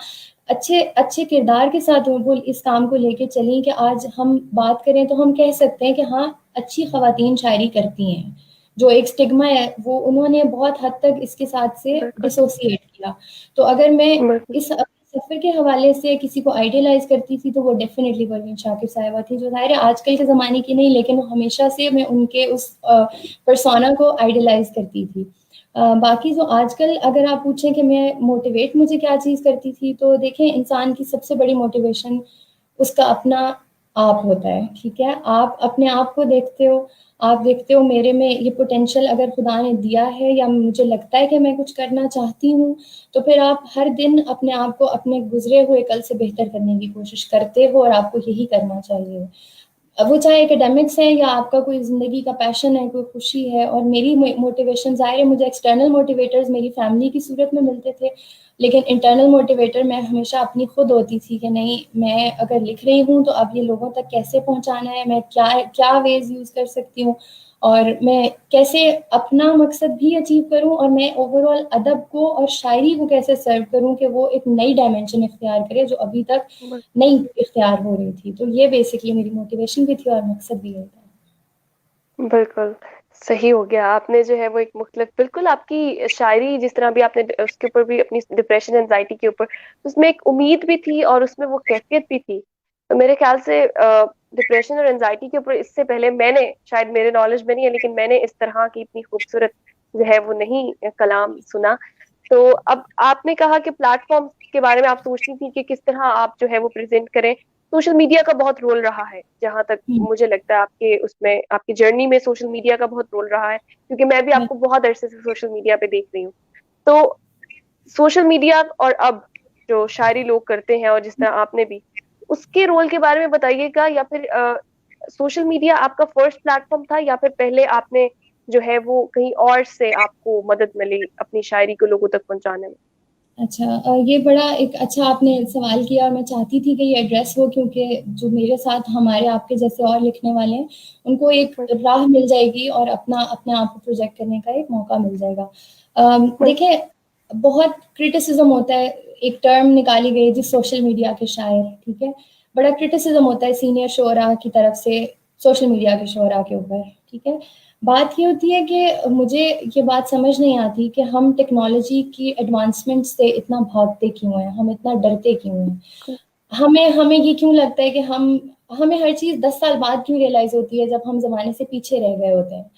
अच्छे अच्छे किरदार के साथ वो इस काम को लेके चलीं कि आज हम बात करें तो हम कह सकते हैं कि हाँ, अच्छी ख़वातीन शायरी करती हैं। जो एक स्टिग्मा है वो उन्होंने बहुत हद तक इसके साथ से बिल्कुल डिसोसिएट किया। तो अगर मैं बिल्कुल। इस अपने सफ़र के हवाले से किसी को आइडियलाइज़ करती थी तो वो डेफ़िनेटली परवीन शाकिर साहिबा थी, जो ज़ाहिर है आजकल के ज़माने की नहीं, लेकिन वो हमेशा से मैं उनके उस पर्सोना को आइडियलाइज़ करती थी। बाकी जो आजकल अगर आप पूछें कि मैं मोटिवेट मुझे क्या चीज़ करती थी, तो देखें इंसान की सबसे बड़ी मोटिवेशन उसका अपना आप होता है, ठीक है? आप अपने आप को देखते हो, आप देखते हो मेरे में ये पोटेंशियल अगर खुदा ने दिया है या मुझे लगता है कि मैं कुछ करना चाहती हूँ, तो फिर आप हर दिन अपने आप को अपने गुज़रे हुए कल से बेहतर करने की कोशिश करते हो और आपको यही करना चाहिए। अब वो चाहे एकेडमिक्स है या आपका कोई ज़िंदगी का पैशन है, कोई खुशी है, और मेरी मोटिवेशन ज़ाहिर है मुझे एक्सटर्नल मोटिवेटर्स मेरी फैमिली की सूरत में मिलते थे, लेकिन इंटरनल मोटिवेटर मैं हमेशा अपनी खुद होती थी कि नहीं, मैं अगर लिख रही हूँ तो अब ये लोगों तक कैसे पहुँचाना है, मैं क्या क्या वेज़ यूज़ कर सकती हूँ और मैं कैसे अपना मकसद भी अचीव करूँ और मैं ओवरऑल अदब को और शायरी को कैसे सर्व करूँ कि वो एक नई डायमेंशन इख्तियार करे जो अभी तक नहीं इख्तियार हो रही थी। तो ये बेसिकली मेरी मोटिवेशन भी थी और मकसद भी ये था। बिल्कुल सही हो गया। आपने जो है वो एक मुख्तलिफ, बिल्कुल आपकी शायरी जिस तरह भी आपने उसके ऊपर भी अपनी डिप्रेशन एंजाइटी के ऊपर, उसमें एक उम्मीद भी थी और उसमें वो कैफियत भी थी। तो मेरे ख्याल से डिप्रेशन और एंजाइटी के ऊपर इससे पहले मैंने, शायद मेरे नॉलेज में नहीं है, लेकिन मैंने इस तरह की इतनी खूबसूरत जो है वो नहीं कलाम सुना। तो अब आपने कहा कि प्लेटफॉर्म के बारे में आप सोचती थी कि किस तरह आप जो है वो प्रेजेंट करें। सोशल मीडिया का बहुत रोल रहा है, जहां तक हुँ, मुझे लगता है आपके उसमें, आपकी जर्नी में सोशल मीडिया का बहुत रोल रहा है, क्योंकि मैं भी बिल आपको बहुत अरसे से सोशल मीडिया पे देख रही हूँ। तो सोशल मीडिया और अब जो शायरी लोग करते हैं और जिस तरह आपने भी, उसके रोल के बारे में बताइएगा, या फिर सोशल मीडिया आपका फर्स्ट प्लेटफॉर्म था या फिर पहले आपने जो है वो कहीं और से आपको मदद मिली अपनी शायरी को लोगों तक पहुंचाने में? अच्छा, ये बड़ा एक अच्छा आपने सवाल किया और मैं चाहती थी कि ये एड्रेस हो, क्योंकि जो मेरे साथ हमारे आपके जैसे और लिखने वाले हैं, उनको एक राह मिल जाएगी और अपने आप को प्रोजेक्ट करने का एक मौका मिल जाएगा। देखिए, बहुत क्रिटिसिज़्म होता है, एक टर्म निकाली गई थी सोशल मीडिया के शायर, ठीक है? बड़ा क्रिटिसिज़्म होता है सीनियर शुअरा की तरफ से सोशल मीडिया के शुअरा के ऊपर, ठीक है? बात ये होती है कि मुझे ये बात समझ नहीं आती कि हम टेक्नोलॉजी की एडवांसमेंट से इतना भागते क्यों हैं, हम इतना डरते क्यों हैं? हमें हमें ये क्यों लगता है कि हमें हर चीज़ 10 साल बाद क्यों रियलाइज़ होती है जब हम ज़माने से पीछे रह गए होते हैं।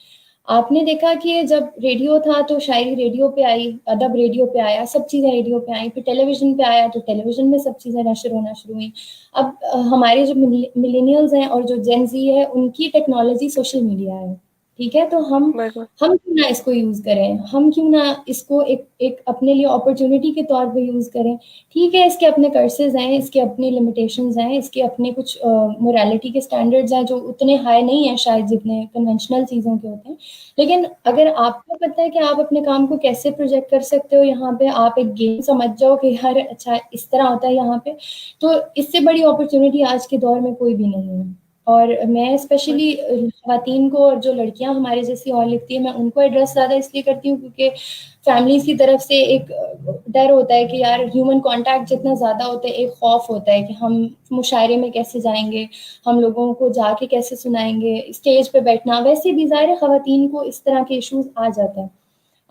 आपने देखा कि जब रेडियो था तो शायरी रेडियो पे आई, अदब रेडियो पे आया, सब चीज़ें रेडियो पे आई, फिर टेलीविज़न पे आया तो टेलीविज़न में सब चीज़ें नशर होना शुरू हुई। अब हमारे जो मिलेनियल्स हैं और जो जेन ज़ी है उनकी टेक्नोलॉजी सोशल मीडिया है, ठीक है? तो बिल्कुल हम क्यों ना इसको यूज़ करें? हम क्यों ना इसको एक एक अपने लिए अपॉर्च्युनिटी के तौर पे यूज़ करें? ठीक है, इसके अपने कर्सेज़ हैं, इसके अपने लिमिटेशंस हैं, इसके अपने कुछ मोरालिटी के स्टैंडर्ड्स हैं जो उतने हाई नहीं हैं शायद जितने कन्वेंशनल चीज़ों के होते हैं। लेकिन अगर आपको पता है कि आप अपने काम को कैसे प्रोजेक्ट कर सकते हो यहाँ पे, आप एक गेम समझ जाओ कि यार अच्छा इस तरह होता है यहाँ पे, तो इससे बड़ी अपॉर्च्युनिटी आज के दौर में कोई भी नहीं है। और मैं स्पेशली ख़वातीन को और जो लड़कियाँ हमारे जैसी और लिखती हैं, मैं उनको एड्रेस ज़्यादा इसलिए करती हूँ क्योंकि फैमिलीज़ की तरफ से एक डर होता है कि यार ह्यूमन कॉन्टैक्ट जितना ज़्यादा होता है, एक खौफ होता है कि हम मुशायरे में कैसे जाएँगे, हम लोगों को जाके कैसे सुनाएँगे, स्टेज पे बैठना, वैसे भी ज़ाहिर है ख़वातीन को इस तरह के इश्यूज़ आ जाते हैं।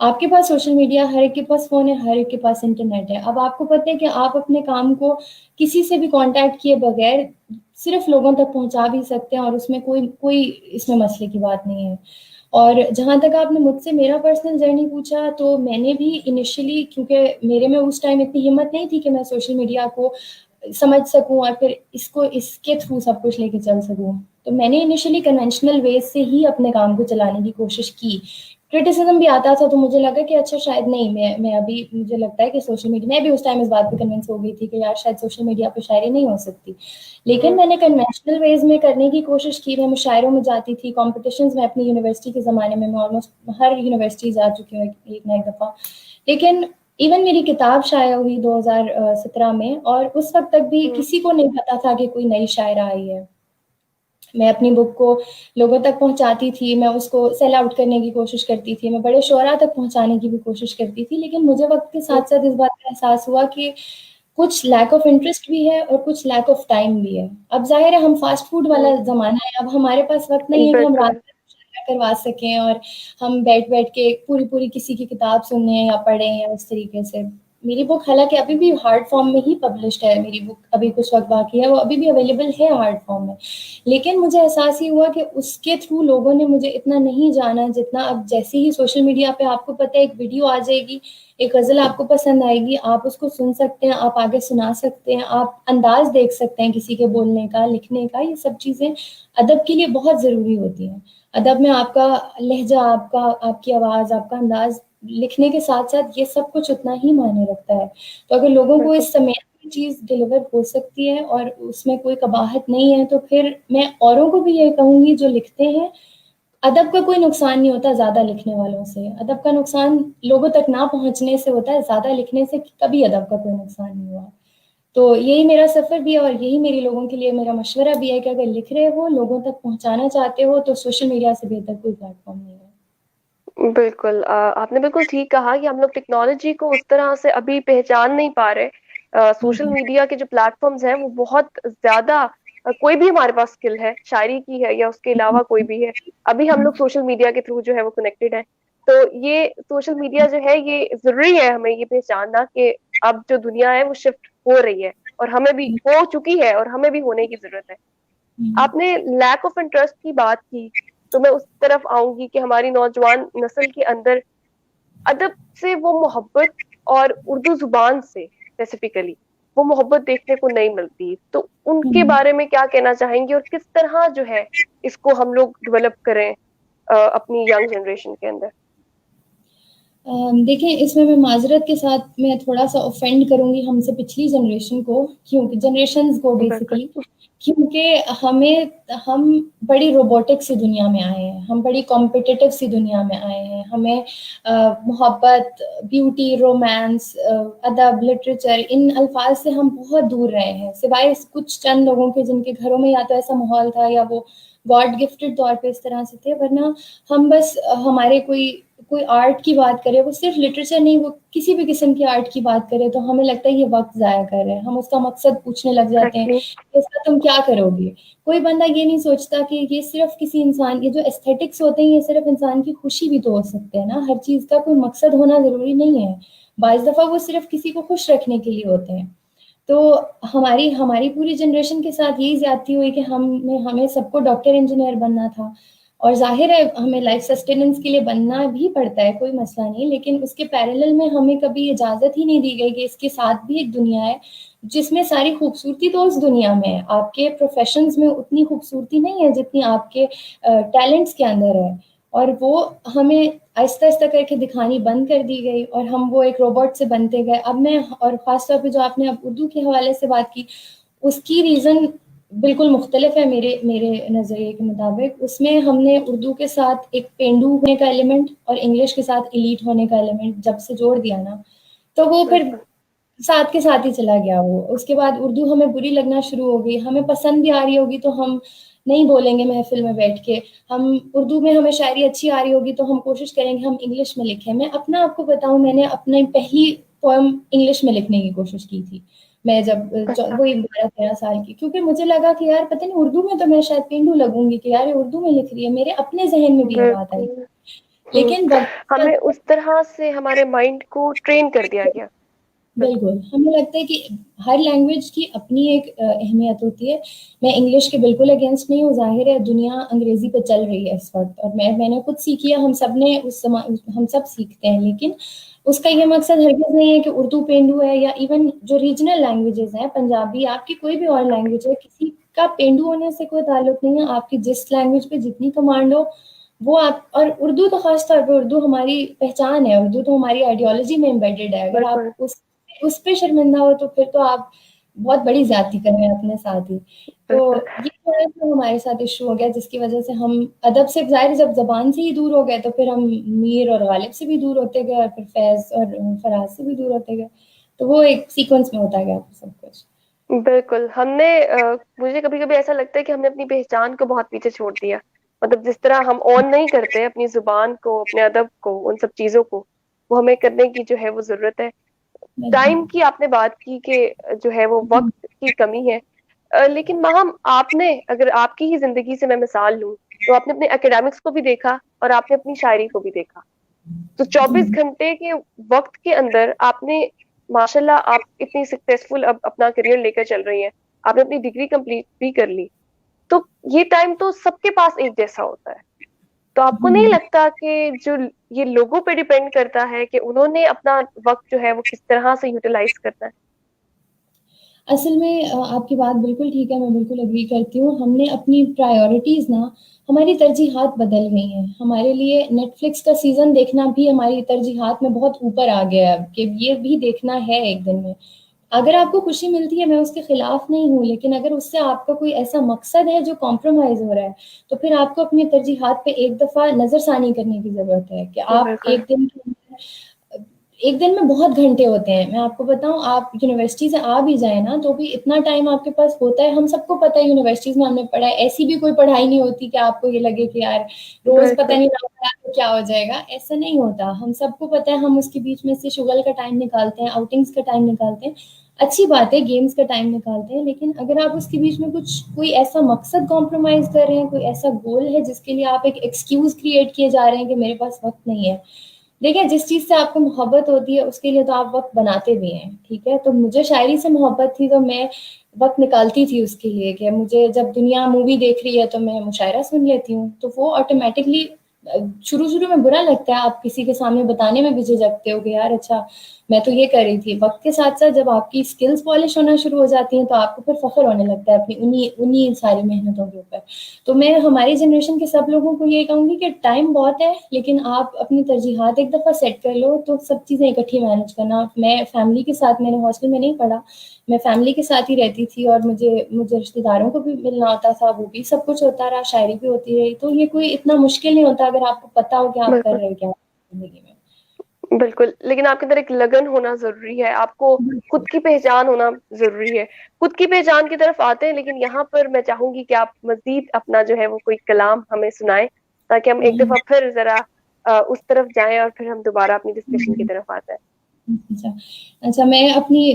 आपके पास सोशल मीडिया, हर एक के पास फ़ोन है, हर एक के पास इंटरनेट है। अब आपको पता है कि आप अपने काम को किसी से भी कॉन्टैक्ट किए बगैर सिर्फ़ लोगों तक पहुँचा भी सकते हैं और उसमें कोई कोई इसमें मसले की बात नहीं है। और जहाँ तक आपने मुझसे मेरा पर्सनल जर्नी पूछा, तो मैंने भी इनिशियली, क्योंकि मेरे में उस टाइम इतनी हिम्मत नहीं थी कि मैं सोशल मीडिया को समझ सकूँ और फिर इसको इसके थ्रू सब कुछ लेके चल सकूँ। तो मैंने इनिशियली कन्वेंशनल वेज़ से ही अपने काम को चलाने की कोशिश की। क्रिटिसिज़्म भी आता था तो मुझे लगा कि अच्छा शायद नहीं, मैं अभी मुझे लगता है कि सोशल मीडिया, मैं भी उस टाइम इस बात पे कन्विंस हो गई थी कि यार शायद सोशल मीडिया पे शायरी नहीं हो सकती। लेकिन मैंने कन्वेंशनल वेज़ में करने की कोशिश की, मैं मुशायरों में जाती थी, कॉम्पिटिशन्स में अपनी यूनिवर्सिटी के ज़माने में मैं ऑलमोस्ट हर यूनिवर्सिटी जा चुकी हूँ एक ना एक दफ़ा। लेकिन इवन मेरी किताब शाया हुई 2017 में और उस वक़्त तक भी किसी को नहीं पता था कि कोई नई शायरा आई है। मैं अपनी बुक को लोगों तक पहुँचाती थी, मैं उसको सेल आउट करने की कोशिश करती थी, मैं बड़े शुअरा तक पहुँचाने की भी कोशिश करती थी, लेकिन मुझे वक़्त के साथ-साथ इस बात का एहसास हुआ कि कुछ लैक ऑफ इंटरेस्ट भी है और कुछ लैक ऑफ टाइम भी है। अब ज़ाहिर है हम फ़ास्ट फूड वाला ज़माना है, अब हमारे पास वक़्त नहीं है कि हम रात बिल्कुल। में मुशायरा करवा सकें और हम बैठ-बैठ के पूरी-पूरी किसी की किताब सुनें या पढ़ें या इस तरीके से। मेरी बुक हालाँकि अभी भी हार्ड फॉर्म में ही पब्लिश्ड है, मेरी बुक अभी कुछ वक़्त बाकी है, वो अभी भी अवेलेबल है हार्ड फॉर्म में। लेकिन मुझे एहसास ये हुआ कि उसके थ्रू लोगों ने मुझे इतना नहीं जाना जितना अब जैसे ही सोशल मीडिया पे आपको पता है एक वीडियो आ जाएगी, एक गज़ल आपको पसंद आएगी, आप उसको सुन सकते हैं, आप आगे सुना सकते हैं, आप अंदाज़ देख सकते हैं किसी के बोलने का, लिखने का, ये सब चीज़ें अदब के लिए बहुत ज़रूरी होती हैं। अदब में आपका लहज़ा, आपकी आवाज़, आपका अंदाज़ लिखने के साथ-साथ ये सब कुछ उतना ही मायने रखता है। तो अगर लोगों को बिल्कुल। इस समय ये चीज़ डिलीवर हो सकती है और उसमें कोई कबाहत नहीं है, तो फिर मैं औरों को भी ये कहूँगी जो लिखते हैं, अदब का कोई नुकसान नहीं होता ज़्यादा लिखने वालों से। अदब का नुकसान लोगों तक ना पहुँचने से होता है, ज़्यादा लिखने से कभी अदब का कोई नुकसान नहीं हुआ। तो यही मेरा सफ़र भी है और यही मेरे लोगों के लिए मेरा मशवरा भी है कि अगर लिख रहे हो, लोगों तक पहुँचाना चाहते हो, तो सोशल मीडिया से बेहतर कोई प्लेटफ़ॉर्म नहीं है। बिल्कुल, आपने बिल्कुल ठीक कहा कि हम लोग टेक्नोलॉजी को उस तरह से अभी पहचान नहीं पा रहे। हुँ, सोशल मीडिया के जो प्लेटफ़ॉर्म्स हैं वो बहुत ज़्यादा, कोई भी हमारे पास स्किल है, शायरी की है या उसके अलावा कोई भी है, अभी हम लोग सोशल मीडिया के थ्रू जो है वो कनेक्टेड हैं। तो ये सोशल मीडिया जो है ये ज़रूरी है हमें ये पहचानना कि अब जो दुनिया है वो शिफ्ट हो रही है और हमें भी हुँ, हो चुकी है और हमें भी होने की ज़रूरत है। हुँ, आपने लैक ऑफ इंटरेस्ट की बात की, तो मैं उस तरफ आऊँगी कि हमारी नौजवान नस्ल के अंदर अदब से वो मोहब्बत और उर्दू ज़ुबान से स्पेसिफिकली वो मोहब्बत देखने को नहीं मिलती। तो उनके हुँ। बारे में क्या कहना चाहेंगी और किस तरह जो है इसको हम लोग डेवलप करें अपनी यंग जनरेशन के अंदर? देखिए इसमें मैं माज़रत के साथ मैं थोड़ा-सा ऑफ़ेंड करूँगी हमसे पिछली जनरेशन को, क्योंकि जनरेशंस को बिल्कुल। बेसिकली, क्योंकि हम बड़ी रोबोटिक सी दुनिया में आए हैं, हम बड़ी कॉम्पिटिटिव सी दुनिया में आए हैं। हमें मोहब्बत, ब्यूटी, रोमांस, अदब, लिटरेचर इन अल्फ़ाज़ से हम बहुत दूर रहे हैं। सिवाय कुछ चंद लोगों के जिनके घरों में या तो ऐसा माहौल था या वो गॉड गिफ्टेड तौर पे इस तरह से थे, वरना हम बस हमारे कोई कोई आर्ट की बात करें, वो सिर्फ़ लिटरेचर नहीं, वो किसी भी किस्म की आर्ट की बात करें, तो हमें लगता है ये वक़्त ज़ाया कर रहे हैं। हम उसका मकसद पूछने लग जाते हैं, एग्ज़ैक्टली। इसका तुम क्या करोगे? कोई बंदा ये नहीं सोचता कि ये सिर्फ़ किसी इंसान ये जो एस्थेटिक्स होते हैं, ये सिर्फ़ इंसान की खुशी भी तो हो सकते हैं ना, हर चीज़ का कोई मकसद होना ज़रूरी नहीं है। बाज़ दफ़ा वो सिर्फ़ किसी को खुश रखने के लिए होते हैं। तो हमारी हमारी पूरी जनरेशन के साथ यही ज़्यादती हुई कि हमें सबको डॉक्टर, इंजीनियर बनना था और ज़ाहिर है हमें लाइफ़ सस्टेनेंस के लिए बनना भी पड़ता है, कोई मसला नहीं, लेकिन उसके पैरेलल में हमें कभी इजाज़त ही नहीं दी गई कि इसके साथ भी एक दुनिया है, जिसमें सारी खूबसूरती तो उस दुनिया में है। आपके प्रोफ़ेशंस में उतनी खूबसूरती नहीं है जितनी आपके टैलेंट्स के अंदर है और वो हमें आहिस्ता-आहिस्ता करके दिखानी बंद कर दी गई और हम वो एक रोबोट से बनते गए। अब मैं और ख़ास तौर पे जो आपने अब उर्दू के हवाले से बात की, उसकी रीज़न बिल्कुल मुख्तलिफ है मेरे मेरे नज़रिए के मुताबिक। उसमें हमने उर्दू के साथ एक पेंडू होने का एलिमेंट और इंग्लिश के साथ एलीट होने का एलिमेंट जब से जोड़ दिया ना, तो वो फिर बिल्कुल। साथ के साथ ही चला गया वो। उसके बाद उर्दू हमें बुरी लगना शुरू हो गई, हमें पसंद भी आ रही होगी तो हम नहीं बोलेंगे महफ़िल में बैठ के। हम उर्दू में हमें शायरी अच्छी आ रही होगी तो हम कोशिश करेंगे हम इंग्लिश में लिखें। मैं अपना आपको बताऊँ, मैंने अपनी पहली पोएम इंग्लिश में लिखने की कोशिश की थी। मैं जब अच्छा। वही 12-13 साल की, क्योंकि मुझे लगा कि यार पता नहीं उर्दू में तो मैं शायद पेंडू लगूँगी कि यार ये उर्दू में लिख रही है। मेरे अपने ज़हन में भी ये बात आई। बिल्कुल। हुँ। लेकिन वक़्त के हमें साथ उस तरह से हमारे माइंड को ट्रेन कर दिया गया। बिल्कुल। बिल्कुल, हमें लगता है कि हर लैंग्वेज की अपनी एक अहमियत होती है। मैं इंग्लिश के बिल्कुल अगेंस्ट नहीं हूँ, ज़ाहिर है दुनिया अंग्रेज़ी पे चल रही है इस वक़्त और मैंने खुद सीखी है, हम सब सीखते हैं, लेकिन उसका ये मकसद हरगिज़ नहीं है कि उर्दू पेंडू है या इवन जो रीजनल लैंग्वेजेज़ हैं, पंजाबी, आपकी कोई भी और लैंग्वेज है, किसी का पेंडू होने से कोई ताल्लुक नहीं है। आपकी जिस लैंग्वेज पे जितनी कमांड हो, वो आप और उर्दू तो ख़ास तौर पे उर्दू हमारी पहचान है, उर्दू तो हमारी आइडियोलॉजी में एम्बेडेड है। अगर आप बिल्कुल। उस पे शर्मिंदा हो तो फिर तो आप बहुत बड़ी ज़्यादती कर रहे हैं अपने साथ ही। तो बिल्कुल। ये थोड़ा-सा हमारे साथ इश्यू हो गया जिसकी वज़ह से हम अदब से ज़ाहिर है जब ज़बान से ही दूर हो गए तो फिर हम मीर और गालिब से भी दूर होते गए और फिर फैज़ और फराज से भी दूर होते गए। तो वो एक सीक्वेंस में होता गया सब कुछ। बिल्कुल, मुझे कभी-कभी ऐसा लगता है कि हमने अपनी पहचान को बहुत पीछे छोड़ दिया। मतलब जिस तरह हम ऑन नहीं करते अपनी ज़ुबान को, अपने अदब को, उन सब चीज़ों को, वो हमें करने की जो है वो ज़रूरत है। टाइम की आपने बात की कि जो है वो वक्त की कमी है। लेकिन माहम, आपने, अगर आपकी ही जिंदगी से मैं मिसाल लूं, तो आपने अपने एकेडमिक्स को भी देखा और आपने अपनी शायरी को भी देखा। तो 24 घंटे के वक्त के अंदर आपने, माशाल्लाह, आप इतनी सक्सेसफुल अब अपना करियर लेकर चल रही हैं। आपने अपनी डिग्री कंप्लीट भी कर ली। तो ये टाइम तो सबके पास एक जैसा होता है। तो आपको नहीं लगता कि जो ये लोगों पे डिपेंड करता है कि उन्होंने अपना वक्त जो है वो किस तरह से यूटिलाइज करना है? असल में आपकी बात बिल्कुल ठीक है, मैं बिल्कुल एग्री करती हूँ। हमने अपनी प्रायोरिटीज़ ना, हमारी तरजीहात बदल गई हैं। हमारे लिए नेटफ्लिक्स का सीज़न देखना भी हमारी तरजीहात में बहुत ऊपर आ गया है कि ये भी देखना है एक दिन में। अगर आपको खुशी मिलती है, मैं उसके खिलाफ नहीं हूँ, लेकिन अगर उससे आपका कोई ऐसा मकसद है जो कॉम्प्रोमाइज़ हो रहा है, तो फिर आपको अपनी तरजीहात पे एक दफ़ा नज़रसानी करने की ज़रूरत है कि आप बिल्कुल। एक दिन में बहुत घंटे होते हैं। मैं आपको बताऊँ, आप यूनिवर्सिटी से आ भी जाएँ ना, तो भी इतना टाइम आपके पास होता है। हम सबको पता है, यूनिवर्सिटीज़ में हमने पढ़ा है, ऐसी भी कोई पढ़ाई नहीं होती कि आपको ये लगे कि यार रोज़ पता बिल्कुल। नहीं ना पढ़ा तो क्या हो जाएगा, ऐसा नहीं होता। हम सबको पता है, हम उसके बीच में से शुगल का टाइम निकालते हैं, आउटिंग्स का टाइम निकालते हैं। अच्छी बात है, गेम्स का टाइम निकालते हैं, लेकिन अगर आप उसके बीच में कोई ऐसा मकसद कॉम्प्रोमाइज़ कर रहे हैं, कोई ऐसा गोल है जिसके लिए आप एक एक्सक्यूज़ क्रिएट किए जा रहे हैं कि मेरे पास वक़्त नहीं है। देखिए, जिस चीज़ से आपको मोहब्बत होती है उसके लिए तो आप वक़्त बनाते भी हैं, ठीक है? तो मुझे शायरी से मोहब्बत थी, तो मैं वक़्त निकालती थी उसके लिए कि मुझे जब दुनिया मूवी देख रही है तो मैं मुशायरा सुन लेती हूँ। तो वो ऑटोमैटिकली शुरू-शुरू में बुरा लगता है, आप किसी के सामने बताने में भी झिझकते हो कि यार अच्छा, मैं तो ये कर रही थी। वक़्त के साथ-साथ जब आपकी स्किल्स पॉलिश होना शुरू हो जाती हैं, तो आपको फिर फ़ख्र होने लगता है अपनी उन्हीं उन्हीं सारी मेहनतों के ऊपर। तो मैं हमारी जनरेशन के सब लोगों को ये कहूँगी कि टाइम बहुत है, लेकिन आप अपनी तरजीहात एक दफ़ा सेट कर लो, तो सब चीज़ें इकट्ठी मैनेज करना। मैं फैमिली के साथ, मैंने हॉस्टल में नहीं पढ़ा, मैं फैमिली के साथ ही रहती थी और मुझे मुझे रिश्तेदारों को भी मिलना होता था, वो भी सब कुछ होता रहा, शायरी भी होती रही। तो ये कोई इतना मुश्किल नहीं होता अगर आपको पता हो कि आप कर बिल्कुल। रहे हो क्या ज़िंदगी में। बिल्कुल, लेकिन आपके अंदर एक लगन होना जरूरी है। आपको खुद की पहचान होना जरूरी है। खुद की पहचान की तरफ आते हैं, लेकिन यहाँ पर मैं चाहूंगी कि आप मजीद अपना जो है वो कोई कलाम हमें सुनाएं, ताकि हम एक दफा फिर जरा उस तरफ जाएं और फिर हम दोबारा अपनी डिस्कशन की तरफ आते हैं। अच्छा, अच्छा, मैं अपनी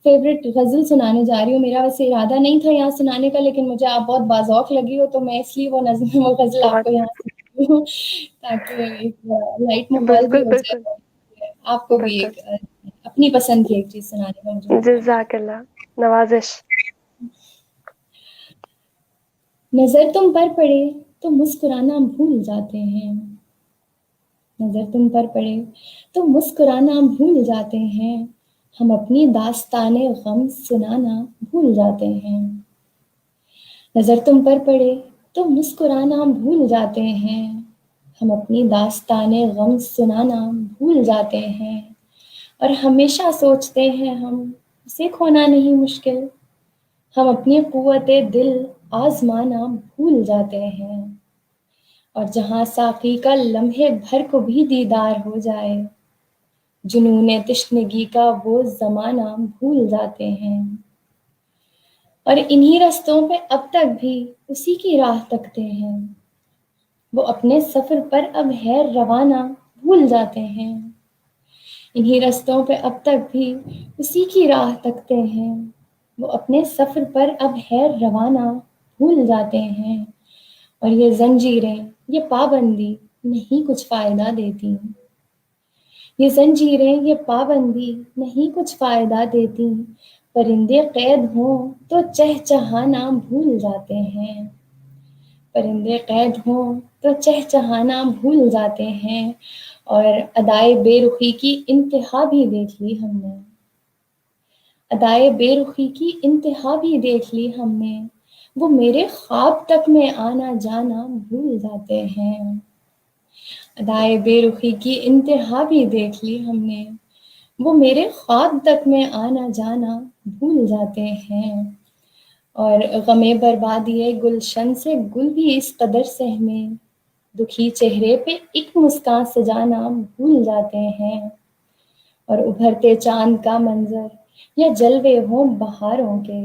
फ़ेवरेट ग़ज़ल सुनाने जा रही हूँ। मेरा वैसे इरादा नहीं था यहाँ सुनाने का, लेकिन मुझे आप बहुत बाज़ौक़ लगी हो, तो मैं इसलिए वो नज़्म वो ग़ज़ल बहुत। आपको यहाँ सुना रही हूँ, ताकि एक लाइट माहौल भी बिल्कुल हो जाए बिल्कुल। और आपको भी बिल्कुल। एक अपनी पसंद की एक चीज़ सुनाने का मुझे मौका मिले। जज़ाकल्लाह। नवाज़िश। नज़र तुम पर पड़े तो मुस्कुराना भूल जाते हैं, नज़र तुम पर पड़े तो मुस्कुराना भूल जाते हैं, हम अपनी दास्ताने गम सुनाना भूल जाते हैं। नज़र तुम पर पड़े तो मुस्कुराना भूल जाते हैं, हम अपनी दास्ताने गम सुनाना भूल जाते हैं। और हमेशा सोचते हैं हम, उसे खोना नहीं मुश्किल, हम अपनी कुव्वते दिल आज़माना भूल जाते हैं। और जहाँ साक़ी का लम्हे भर को भी दीदार हो जाए, जुनून तिश्नगी का वो ज़माना भूल जाते हैं। और इन्हीं रास्तों पे अब तक भी उसी की राह तकते हैं, वो अपने सफ़र पर अब है रवाना भूल जाते हैं। इन्हीं रास्तों पे अब तक भी उसी की राह तकते हैं, वो अपने सफ़र पर अब है रवाना भूल जाते हैं। और ये ज़ंजीरें, ये पाबंदी नहीं कुछ फ़ायदा देती, ये ज़ंजीरें, ये पाबंदी नहीं कुछ फ़ायदा देती, परिंदे क़ैद हों तो चहचहाना भूल जाते हैं, परिंदे क़ैद हों तो चहचहाना भूल जाते हैं। और अदाए बेरुखी की इंतहा भी देख ली हमने, अदाए बेरुखी की इंतहा भी देख ली हमने, वो मेरे ख्वाब तक में आना जाना भूल जाते हैं। अदाए बेरुखी की इंतहा भी देख ली हमने, वो मेरे ख्वाब तक में आना जाना भूल जाते हैं। और गमे बर्बादी गुलशन से गुल भी इस कदर सहमे, दुखी चेहरे पे एक मुस्कान सजाना भूल जाते हैं। और उभरते चांद का मंजर या जलवे हों बहारों के,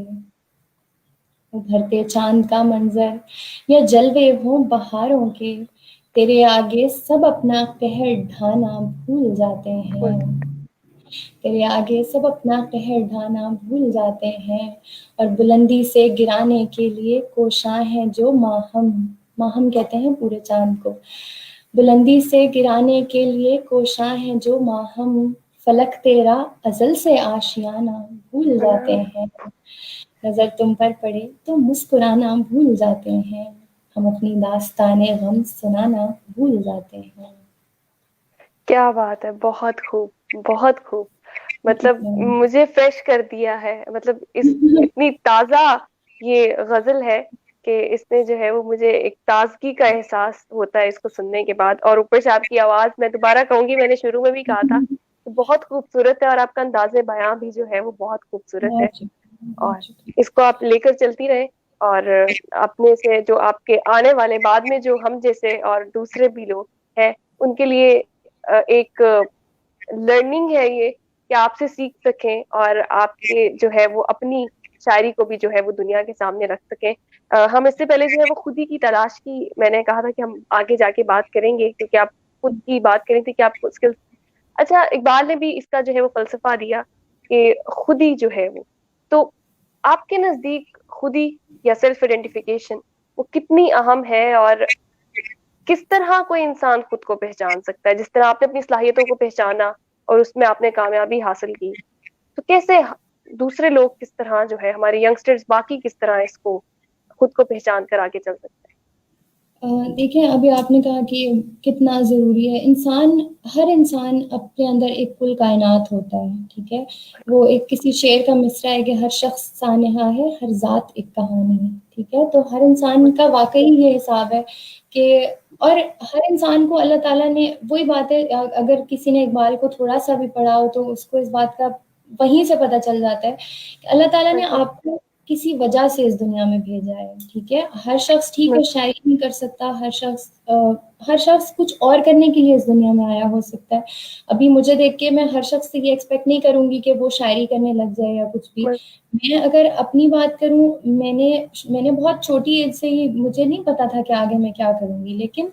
उभरते चांद का मंजर या जलवे हों बहारों के, तेरे आगे सब अपना कहर ढाना भूल जाते बिल्कुल। हैं। तेरे आगे सब अपना कहर ढाना भूल जाते हैं, और बुलंदी से गिराने के लिए कोशां हैं जो माहम, माहम कहते हैं पूरे चांद को, बुलंदी से गिराने के लिए कोशां हैं जो माहम, फलक तेरा अजल से आशियाना भूल जाते हैं, नजर तुम पर पड़े तो मुस्कुराना भूल जाते हैं, हम अपनी दास्ताने गम सुनाना भूल जाते हैं। क्या बात है, बहुत खूब, बहुत खूब। मतलब मुझे फ्रेश कर दिया है, मतलब इस इतनी ताजा ये गजल है कि इसने जो है वो मुझे एक ताजगी का एहसास होता है इसको सुनने के बाद। और ऊपर से आपकी आवाज, मैं दोबारा कहूंगी, मैंने शुरू में भी कहा था, तो बहुत खूबसूरत है, और आपका अंदाजे बयां भी जो है वो बहुत खूबसूरत है। बहुत शुक्रिया, और बहुत शुक्रिया। इसको आप लेकर चलती रहे, और अपने से जो आपके आने वाले बाद में जो हम जैसे और दूसरे भी लोग हैं उनके लिए एक लर्निंग है ये, कि आपसे सीख सकें और आपके जो है वो अपनी शायरी को भी जो है वो दुनिया के सामने रख सकें। हम इससे पहले जो है वो खुद ही की तलाश की, मैंने कहा था कि हम आगे जाके बात करेंगे, क्योंकि आप खुद की बात करें थी कि आपको स्किल्स। अच्छा, इकबाल ने भी इसका जो है वो फलसफा दिया कि खुदी जो है वो, तो आपके नजदीक खुदी या सेल्फ आइडेंटिफिकेशन वो कितनी अहम है, और किस तरह कोई इंसान खुद को पहचान सकता है? जिस तरह आपने अपनी सलाहियतों को पहचाना और उसमें आपने कामयाबी हासिल की, तो कैसे दूसरे लोग, किस तरह जो है हमारे यंगस्टर्स बाकी किस तरह इसको खुद को पहचान कर आगे चल सकते देखिए, अभी आपने कहा कि कितना ज़रूरी है, हर इंसान अपने अंदर एक कुल कायनात होता है, ठीक है? वो एक किसी शेर का मिसरा है कि हर शख्स सानेहा है, हर ज़ात एक कहानी है, ठीक है? तो हर इंसान का वाक़ई ये हिसाब है कि, और हर इंसान को अल्लाह ताला ने वही बात है, अगर किसी ने इकबाल को थोड़ा-सा भी पढ़ा हो तो उसको इस बात का वहीं से पता चल जाता है कि अल्लाह ताला ने हैं? आपको किसी वजह से इस दुनिया में भेजा है, ठीक है? हर शख्स ठीक है शायरी नहीं कर सकता, हर शख्स कुछ और करने के लिए इस दुनिया में आया हो सकता है। अभी मुझे देख के मैं हर शख्स से ये एक्सपेक्ट नहीं करूँगी कि वो शायरी करने लग जाए या कुछ भी। मैं अगर अपनी बात करूँ, मैंने बहुत छोटी एज से ही, मुझे नहीं पता था कि आगे मैं क्या करूँगी, लेकिन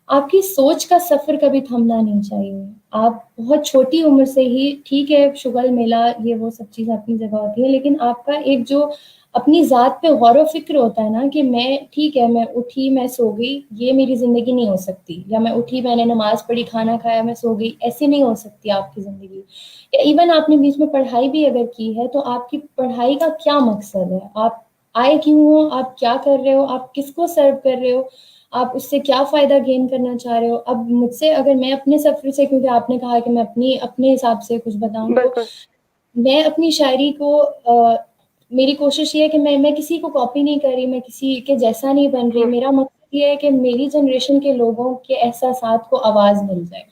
आपकी सोच का सफ़र कभी थमना नहीं चाहिए। आप बहुत छोटी उम्र से ही, ठीक है, शुगल मेला ये वो सब चीज़ें अपनी जगह होती है, लेकिन आपका एक जो अपनी ज़ात पे गौर-व-फ़िक्र होता है ना कि मैं ठीक है, मैं उठी, मैं सो गई, ये मेरी ज़िंदगी नहीं हो सकती, या मैं उठी, मैंने नमाज़ पढ़ी, खाना खाया, मैं सो गई, ऐसे नहीं हो सकती आपकी ज़िंदगी। या इवन आपने बीच में पढ़ाई भी अगर की है, तो आपकी पढ़ाई का क्या मकसद है? आप आए क्यों हो? आप क्या कर रहे हो? आप किसको सर्व कर रहे हो? आप उससे क्या फ़ायदा गेन करना चाह रहे हो? अब मुझसे, अगर मैं अपने सफ़र से, क्योंकि आपने कहा कि मैं अपने हिसाब से कुछ बताऊँ, तो बिल्कुल। मैं अपनी शायरी को मेरी कोशिश ये है कि मैं किसी को कॉपी नहीं कर रही, मैं किसी के जैसा नहीं बन रही। मेरा मकसद ये है कि मेरी जनरेशन के लोगों के एहसासात को आवाज़ मिल जाए।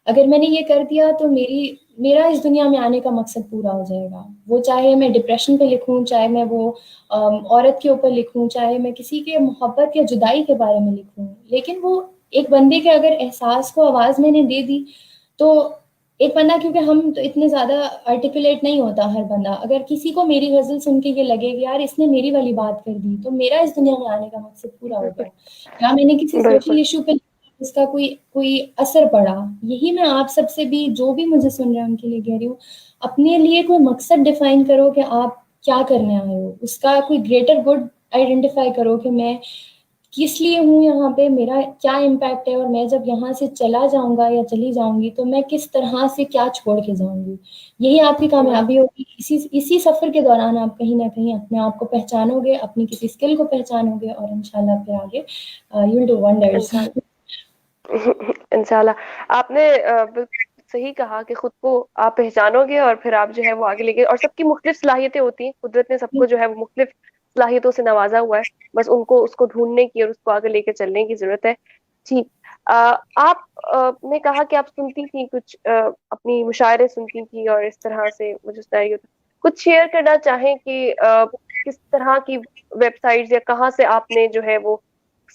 अगर मैंने ये कर दिया तो मेरा इस दुनिया में आने का मकसद पूरा हो जाएगा। वो चाहे मैं डिप्रेशन पे लिखूँ, चाहे मैं वो औरत के ऊपर लिखूँ, चाहे मैं किसी के मोहब्बत या जुदाई के बारे में लिखूँ। लेकिन वो एक बंदे के अगर एहसास को आवाज़ मैंने दे दी, तो एक बंदा, क्योंकि हम तो इतने ज़्यादा आर्टिकुलेट नहीं होता हर बंदा, अगर किसी को मेरी ग़ज़ल सुन के ये लगे कि यार इसने मेरी वाली बात कर दी, तो मेरा इस दुनिया में आने का मकसद पूरा हो गया। या मैंने किसी सोशल बिल्कुल। इश्यू पे उसका कोई कोई असर पड़ा। यही मैं आप सबसे भी, जो भी मुझे सुन रहे हैं उनके लिए कह रही हूँ, अपने लिए कोई मकसद डिफाइन करो कि आप क्या करने आए हो। उसका कोई ग्रेटर गुड आइडेंटिफाई करो कि मैं किस लिए हूँ यहाँ पे, मेरा क्या इम्पैक्ट है, और मैं जब यहाँ से चला जाऊँगा या चली जाऊँगी तो मैं किस तरह से क्या छोड़ के जाऊँगी। यही आपकी कामयाबी होगी। इसी सफ़र के दौरान आप कहीं न कहीं अपने आप को पहचानोगे, अपनी किसी स्किल को पहचानोगे, और इंशाल्लाह फिर आगे यू विल डू वंडर्स। इंशाल्लाह। आपने बिल्कुल सही कहा कि खुद को आप पहचानोगे और फिर आप जो है वो आगे लेके, और सबकी मुख्तलिफ सलाहियतें होती हैं, कुदरत ने सबको जो है वो मुख्तलिफ सलाहियतों से नवाजा हुआ है, बस उनको उसको ढूंढने की और उसको आगे लेके चलने की जरूरत है। ठीक। आप ने कहा कि आप सुनती थी कुछ, अपनी मुशायरे सुनती थी और इस तरह से मुझे सुनाई होता, कुछ शेयर करना चाहें कि किस तरह की वेबसाइट्स या कहाँ से आपने जो है वो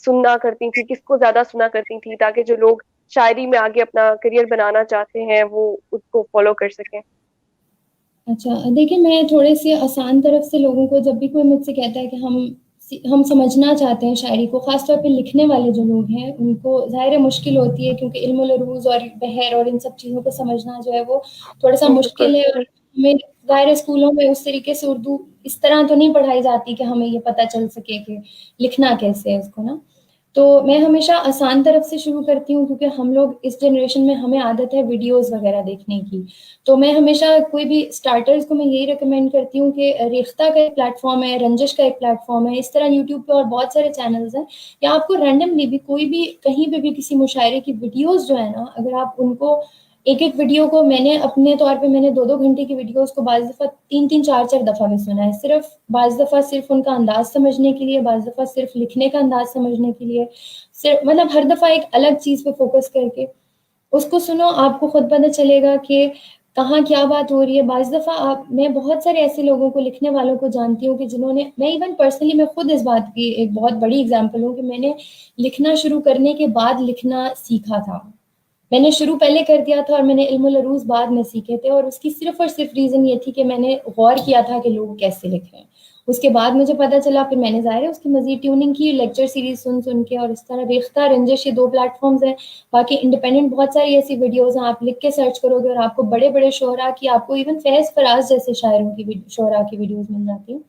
सुनना करती थी, किसको ज्यादा सुना करती थी, ताकि जो लोग शायरी में आगे अपना करियर बनाना चाहते हैं वो उसको फॉलो कर सकें? अच्छा, देखिए, मैं थोड़े-से आसान तरफ से लोगों को, जब भी कोई मुझसे कहता है कि हम हम समझना चाहते हैं शायरी को, ख़ास तौर पे लिखने वाले जो लोग हैं, उनको ज़ाहिर है मुश्किल होती है, क्योंकि इल्म उल-अरूज़ और बहर और इन सब चीज़ों को समझना जो है वो थोड़ा-सा बिल्कुल। मुश्किल है। और हमें ज़ाहिर है स्कूलों में उस तरीके से उर्दू इस तरह तो नहीं पढ़ाई जाती कि हमें ये पता चल सके कि लिखना कैसे है इसको ना। तो मैं हमेशा आसान तरफ से शुरू करती हूँ, क्योंकि हम लोग इस जनरेशन में हमें आदत है वीडियोज़ वग़ैरह देखने की। तो मैं हमेशा कोई भी स्टार्टर्स को मैं यही रिकमेंड करती हूँ कि रेख्ता का एक प्लेटफ़ॉर्म है, रंजिश का एक प्लेटफ़ॉर्म है, इस तरह यूट्यूब पे और बहुत सारे चैनल्स हैं। या आपको रैंडमली भी कोई भी कहीं पे भी किसी मुशायरे की वीडियोज़ जो है ना, अगर आप उनको एक-एक वीडियो को, मैंने अपने तौर पे मैंने 2-2 घंटे की वीडियोज़ को बाज़ दफ़ा 3-3 4-4 दफ़ा भी सुना है। सिर्फ़ बाज़ दफ़ा सिर्फ़ उनका अंदाज़ समझने के लिए, बाज़ दफ़ा सिर्फ़ लिखने का अंदाज़ समझने के लिए, मतलब हर दफ़ा एक अलग चीज़ पे फ़ोकस करके उसको सुनो, आपको खुद पता चलेगा कि कहाँ क्या बात हो रही है। बाज़ दफ़ा आप मैं बहुत सारे ऐसे लोगों को, लिखने वालों को जानती हूँ कि जिन्होंने, मैं इवन पर्सनली मैं खुद इस बात की एक बहुत बड़ी एग्ज़ाम्पल हूँ कि मैंने लिखना शुरू करने के बाद लिखना सीखा था। मैंने शुरू पहले कर दिया था और मैंने इल्मुल अरूज़ बाद में सीखे थे, और उसकी सिर्फ़ और सिर्फ़ रीज़न ये थी कि मैंने गौर किया था कि लोग कैसे लिख रहे हैं। उसके बाद मुझे पता चला, फिर मैंने ज़ाहिर है उसकी मज़ीद ट्यूनिंग की, लेक्चर सीरीज़ सुन-सुन के, और इस तरह रेख्ता, रंजिश, ये 2 प्लेटफ़ॉर्म्स हैं। बाकी इंडिपेंडेंट बहुत सारी ऐसी वीडियोज़ हैं, आप लिख के सर्च करोगे और आपको बड़े-बड़े शोरा की, आपको इवन फैज़ फराज जैसे शायरों की शोरा की वीडियोज़ मिल जाती हैं।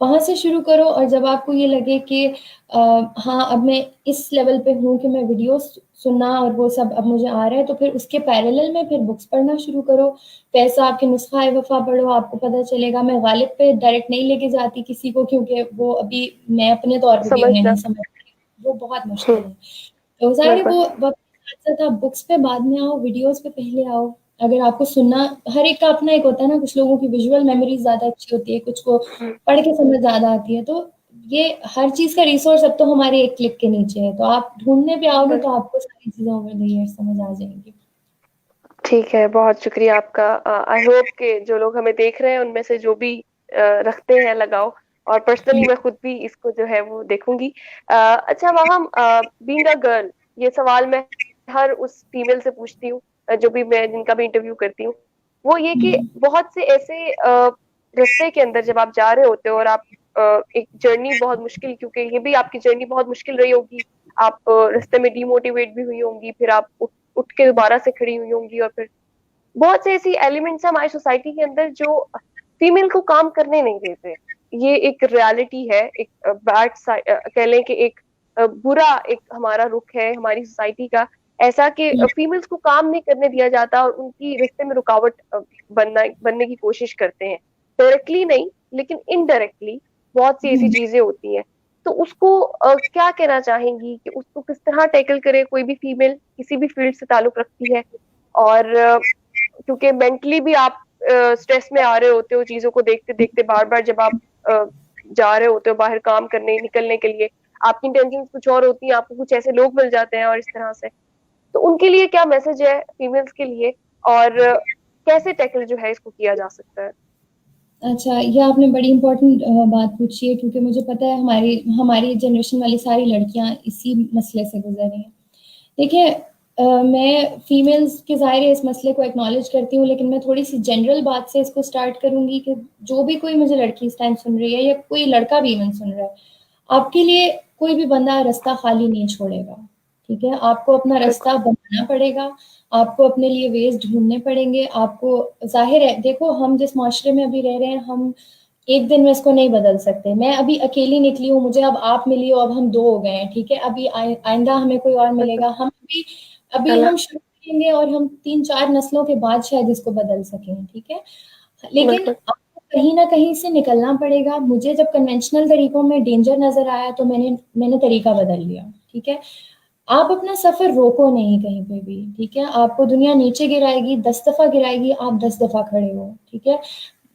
वहाँ से शुरू करो, और जब आपको ये लगे कि हाँ, अब मैं इस लेवल पे हूँ कि मैं वीडियोज़ सुनना और वो सब अब मुझे आ रहा है, तो फिर उसके पैरेलल में फिर बुक्स पढ़ना शुरू करो। पैसा आपके नुस्ख़ा-ए-वफ़ा पढ़ो, आपको पता चलेगा। मैं गालिब पे डायरेक्ट नहीं लेके जाती किसी को, क्योंकि वो अभी मैं अपने तौर पे भी उन्हें समझना। नहीं समझ रही, वो बहुत मुश्किल हुँ, है। तो ज़ाहिर है बिल्कुल। वो वक़्त के साथ-साथ आप बुक्स पे बाद में आओ, वीडियोज़ पे पहले आओ। अगर आपको सुनना, हर एक का अपना एक होता है ना, कुछ लोगों की विज़ुअल मेमोरीज़ ज़्यादा अच्छी होती है, कुछ को हुँ, पढ़ के समझ ज़्यादा आती है। तो ये हर चीज़ का रिसोर्स अब तो हमारे एक क्लिक के नीचे है। तो आप ढूँढने पे आओगे बिल तो आपको सारी चीज़ें ओवर द ईयर्स समझ आ जाएँगी। ठीक है, बहुत शुक्रिया आपका। आई होप कि जो लोग हमें देख रहे हैं उनमें से जो भी रखते हैं लगाव, और पर्सनली मैं खुद भी इसको जो है वो देखूँगी। अच्छा वहाँ बीइंग अ गर्ल, ये सवाल मैं हर उस फीमेल से पूछती हूँ जो भी मैं जिनका भी इंटरव्यू करती हूँ। वो ये कि हुँ, बहुत से ऐसे रास्ते के अंदर जब आप जा रहे होते हो और आप एक जर्नी बहुत मुश्किल, क्योंकि ये भी आपकी जर्नी बहुत मुश्किल रही होगी। आप रास्ते में डिमोटिवेट भी हुई होंगी, फिर आप उठ उठ के दोबारा से खड़ी हुई होंगी, और फिर बहुत से ऐसी एलिमेंट्स हैं हमारी सोसाइटी के अंदर जो फीमेल को काम करने नहीं देते। ये एक रियलिटी है, एक बैड कह लें कि एक बुरा एक हमारा रुख है हमारी सोसाइटी का, ऐसा कि हुँ, फीमेल्स को काम नहीं करने दिया जाता और उनकी रिश्ते में रुकावट बनने की कोशिश करते हैं। डायरेक्टली नहीं, लेकिन इनडायरेक्टली बहुत सी ऐसी हुँ। चीजें होती हैं। तो उसको क्या कहना चाहेंगी कि उसको किस तरह टैकल करे कोई भी फीमेल किसी भी फील्ड से ताल्लुक रखती है? और क्योंकि मेंटली भी आप स्ट्रेस में आ रहे होते हो चीज़ों को देखते-देखते, बार-बार जब आप अ, जा रहे होते हो बाहर काम करने निकलने के लिए, आपकी इंटेंशंस कुछ और होती हैं, आपको कुछ ऐसे लोग मिल जाते हैं और इस तरह से। तो उनके लिए क्या मैसेज है फीमेल्स के लिए, और कैसे टैकल जो है इसको किया जा सकता है? अच्छा, ये आपने बड़ी इम्पोर्टेंट बात पूछी है, क्योंकि मुझे पता है हमारी हमारी जनरेशन वाली सारी लड़कियाँ इसी मसले से गुज़र रही हैं। देखिए, मैं फीमेल्स के ज़ाहिर है इस मसले को एक्नॉलेज करती हूँ, लेकिन मैं थोड़ी-सी जनरल बात से इसको स्टार्ट करूँगी कि जो भी कोई मुझे लड़की इस टाइम सुन रही है, या कोई लड़का भी इवन सुन रहा है, आपके लिए कोई भी बंदा रास्ता खाली नहीं छोड़ेगा, ठीक है? आपको अपना बिल्कुल। रास्ता बनाना पड़ेगा, आपको अपने लिए वेज़ ढूँढने पड़ेंगे, आपको ज़ाहिर है देखो, हम जिस माशरे में अभी रह रहे हैं, हम एक दिन में इसको नहीं बदल सकते। मैं अभी अकेली निकली हूँ, मुझे अब आप मिली हो, अब हम 2 हो गए हैं, ठीक है? अभी आइंदा हमें कोई और बिल्कुल। मिलेगा। हम अभी अभी अल्लाह। हम शुरू करेंगे और हम 3-4 नस्लों के बाद शायद इसको बदल सकें, ठीक है? लेकिन बिल्कुल। आपको कहीं न कहीं से निकलना पड़ेगा। मुझे जब कन्वेंशनल तरीकों में डेंजर नज़र आया, तो मैंने मैंने तरीका बदल लिया, ठीक है? आप अपना सफ़र रोको नहीं कहीं पे भी, ठीक है? आपको दुनिया नीचे गिराएगी, 10 दफ़ा गिराएगी, आप 10 दफ़ा खड़े हो, ठीक है?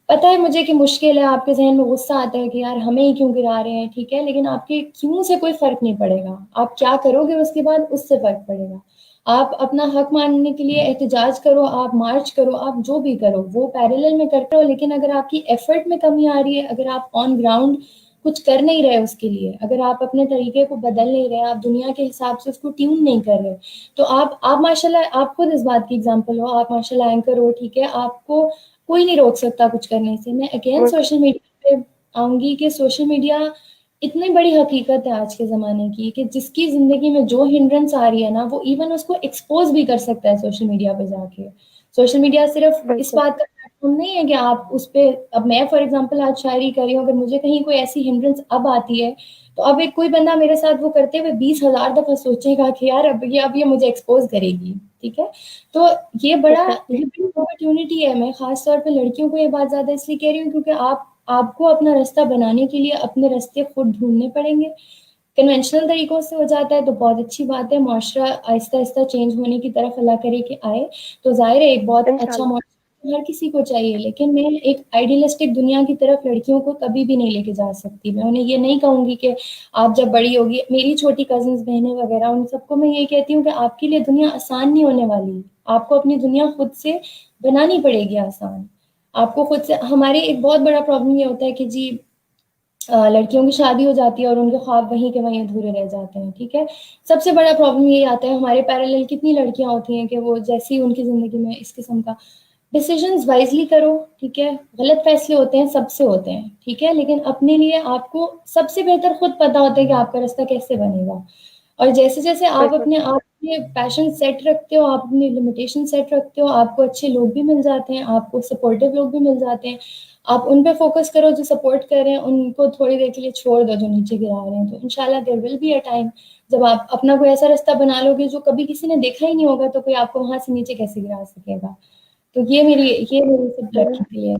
पता है मुझे कि मुश्किल है, आपके ज़हन में गुस्सा आता है कि यार हमें ही क्यों गिरा रहे हैं, ठीक है? लेकिन आपके क्यों से कोई फ़र्क नहीं पड़ेगा। आप क्या करोगे उसके बाद, उससे फ़र्क पड़ेगा। आप अपना हक मानने के लिए एहतजाज करो, आप मार्च करो, आप जो भी करो, वो पैरेलल में करते रहो, लेकिन अगर आपकी एफ़र्ट में कमी आ रही है, अगर आप ऑन ग्राउंड कुछ कर नहीं रहे उसके लिए, अगर आप अपने तरीके को बदल नहीं रहे, आप दुनिया के हिसाब से उसको ट्यून नहीं कर रहे, तो आप माशाल्लाह, आप खुद इस बात की एग्ज़ाम्पल हो, आप माशाल्लाह एंकर हो, ठीक है? आपको कोई नहीं रोक सकता कुछ करने से। मैं अगेन बिल्कुल। सोशल मीडिया पे आऊँगी कि सोशल मीडिया इतनी बड़ी हकीकत है आज के ज़माने की कि जिसकी ज़िंदगी में जो हिंड्रेंस आ रही है ना, वो इवन उसको एक्सपोज़ भी कर सकता है सोशल मीडिया पे जाके। सोशल मीडिया सिर्फ़ इस बिल्कुल। बात का प्लेटफ़ॉर्म नहीं है कि आप उस पे, अब मैं फॉर एग्ज़ाम्पल आज शायरी कर रही हूँ, अगर मुझे कहीं कोई ऐसी हिंड्रेंस अब आती है, तो अब एक कोई बंदा मेरे साथ वो करते हुए 20,000 दफ़ा सोचेगा कि यार अब ये मुझे एक्सपोज़ करेगी, ठीक है? तो एग्जैक्टली। ये बड़ी अपॉर्च्युनिटी है। मैं ख़ास तौर पे लड़कियों को ये बात ज़्यादा इसलिए कह रही हूँ क्योंकि आपको अपना रास्ता बनाने के लिए अपने रास्ते खुद ढूँढने पड़ेंगे। कन्वेंशनल तरीकों से हो जाता है तो बहुत अच्छी बात है, मुआशरा आहिस्ता-आहिस्ता चेंज होने की तरफ अल्लाह करे कि आए, तो ज़ाहिर है एक बहुत अच्छा इंशाल्लाह। मुआशरा हर किसी को चाहिए, लेकिन मैं एक आइडियलिस्टिक दुनिया की तरफ लड़कियों को कभी भी नहीं लेके जा सकती। मैं उन्हें ये नहीं कहूँगी कि आप जब बड़ी होगी, मेरी छोटी कज़िन्स बहनें वगैरह उन सबको मैं ये कहती हूँ कि आपके लिए दुनिया आसान नहीं होने वाली। आपको अपनी दुनिया खुद से बनानी पड़ेगी आसान। आपको खुद से, हमारे एक बहुत बड़ा प्रॉब्लम ये होता है कि जी लड़कियों की शादी हो जाती है और उनके ख्वाब वहीं के वहीं अधूरे रह जाते हैं, ठीक है? सबसे बड़ा प्रॉब्लम यही आता है, हमारे पैरेलल कितनी लड़कियाँ होती हैं कि वो जैसे ही उनकी ज़िंदगी में इस किस्म का डिसीजंस वाइज़ली करो, ठीक है? गलत फैसले होते हैं, सबसे होते हैं, ठीक है? लेकिन अपने लिए आपको सबसे बेहतर खुद पता होता है कि आपका रास्ता कैसे बनेगा। और जैसे-जैसे आप बिल्कुल। अपने आप में पैशन सेट रखते हो, आप अपनी लिमिटेशन सेट रखते हो, आपको अच्छे लोग भी मिल जाते हैं, आपको सपोर्टिव लोग भी मिल जाते हैं। आप उन पे फ़ोकस करो जो सपोर्ट कर रहे हैं, उनको थोड़ी देर के लिए छोड़ दो जो नीचे गिरा रहे हैं। तो इंशाल्लाह there will be a time जब आप अपना कोई ऐसा रास्ता बना लोगे जो कभी किसी ने देखा ही नहीं होगा, तो कोई आपको वहाँ से नीचे कैसे गिरा सकेगा? तो ये मेरी सब बिल, लड़की के लिए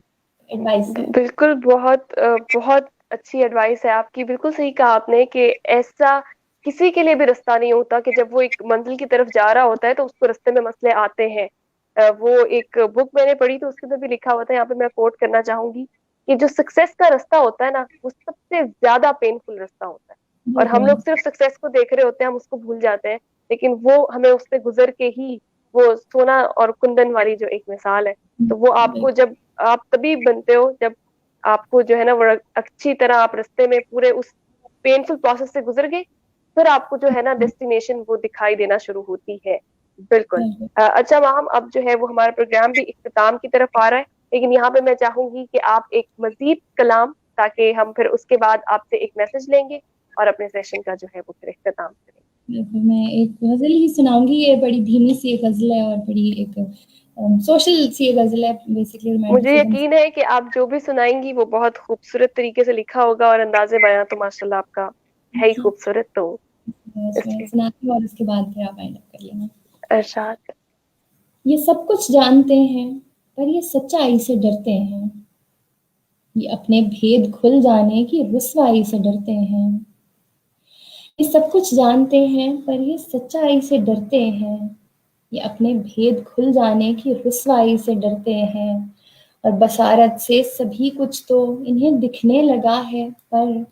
एडवाइस है। बिल्कुल। बहुत अच्छी एडवाइस है आपकी। बिल्कुल सही कहा आपने कि ऐसा किसी के लिए भी रास्ता नहीं होता कि जब वो एक मंजिल की तरफ जा रहा होता है तो उसको रास्ते में मसले आते हैं। वो एक बुक मैंने पढ़ी तो उसके अंदर भी लिखा हुआ था, यहाँ पे मैं कोट करना चाहूंगी कि जो सक्सेस का रास्ता होता है ना, वो सबसे ज्यादा पेनफुल रास्ता होता है। और हम बिल्कुल, लोग सिर्फ सक्सेस को देख रहे होते हैं, हम उसको भूल जाते हैं। लेकिन वो हमें उससे गुजर के ही, वो सोना और कुंदन वाली जो एक मिसाल है, तो वो आपको बिल्कुल, जब, आप तभी बनते हो जब आपको जो है ना वो अच्छी तरह आप रास्ते में पूरे उस पेनफुल प्रोसेस से गुजर गए, फिर आपको जो है ना डेस्टिनेशन वो दिखाई देना शुरू होती है। बिल्कुल। बिल्कुल। अच्छा वहां अब जो है वो हमारा प्रोग्राम भी इख्तिताम की तरफ आ रहा है, लेकिन यहाँ पे मैं चाहूंगी कि आप एक मजीद कलाम, ताकि हम फिर उसके बाद आपसे एक मैसेज लेंगे और अपने सेशन का जो है वो फिर इख्तिताम करेंगे। बिल्कुल, मैं एक गज़ल ही सुनाऊँगी, ये बड़ी धीमी-सी एक गज़ल है और बड़ी एक सोशल सी ये गज़ल है, बेसिकली मुझे रोमांटिसिज़्म से। यकीन है कि आप जो भी सुनाएंगी वो बहुत खूबसूरत तरीके से लिखा होगा, और अंदाजे बयां तो माशाल्लाह आपका है ही जी, खूबसूरत, तो मैं इसलिए सुनाती हूँ और उसके बाद फिर आप वाइंड अप कर लेना। इरशाद। ये सब कुछ जानते हैं, पर ये सच्चाई से डरते हैं। ये अपने भेद खुल जाने की रुसवाई से डरते हैं। ये सब कुछ जानते हैं, पर ये सच्चाई से डरते हैं। ये अपने भेद खुल जाने की रुसवाई से डरते हैं। और बसारत से सभी कुछ तो इन्हें दिखने लगा है, पर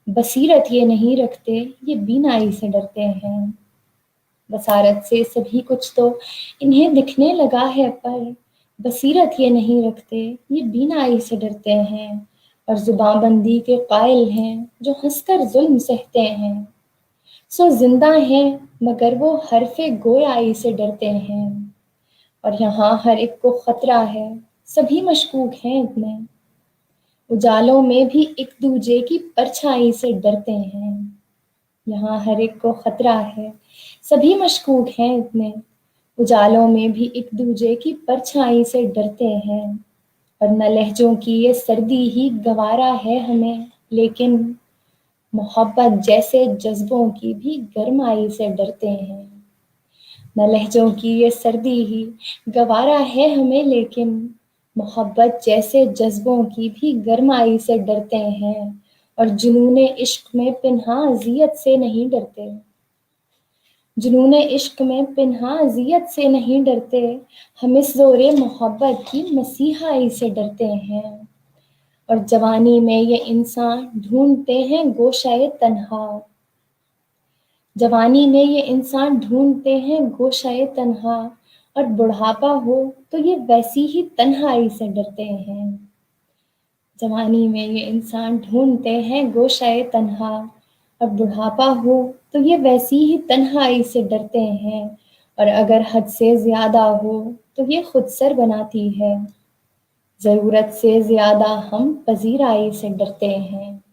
बसीरत ये नहीं रखते, ये बीनाई से डरते हैं। बसारत से सभी कुछ तो इन्हें दिखने लगा है, पर बसीरत ये नहीं रखते, ये बीनाई से डरते हैं। और जुबानबंदी के कायल हैं जो हंसकर जुल्म सहते हैं। सो जिंदा हैं मगर वो हरफे गोयाई से डरते हैं। और यहाँ हर एक को खतरा है, सभी मशकूक हैं इतने। उजालों में भी एक दूजे की परछाई से डरते हैं। यहाँ हर एक को खतरा है, सभी मशकूक हैं इतने। उजालों में भी एक दूजे की परछाई से डरते हैं। और न लहजों की ये सर्दी ही गवारा है हमें, लेकिन मोहब्बत जैसे जज्बों की भी गरमाई से डरते हैं। न लहजों की ये सर्दी ही गवारा है हमें, लेकिन मोहब्बत जैसे जज्बों की भी गरमाई से डरते हैं। और जुनूने इश्क में पिन्हा अजियत से नहीं डरते। जुनूने इश्क में पिन्हा अजियत से नहीं डरते। हम इस ज़ोरे मोहब्बत की मसीहाई से डरते हैं। और जवानी में ये इंसान ढूंढते हैं गोशाए तन्हा। जवानी में ये इंसान ढूंढते हैं गोशाए तन्हा। और बुढ़ापा हो तो ये वैसी ही तन्हाई से डरते हैं। जवानी में ये इंसान ढूंढते हैं गोशाए तन्हा। और बुढ़ापा हो तो ये वैसी ही तन्हाई से डरते हैं। और अगर हद से ज्यादा हो तो ये खुद सर बनाती है। ज़रूरत से ज़्यादा हम पजीराई से डरते हैं।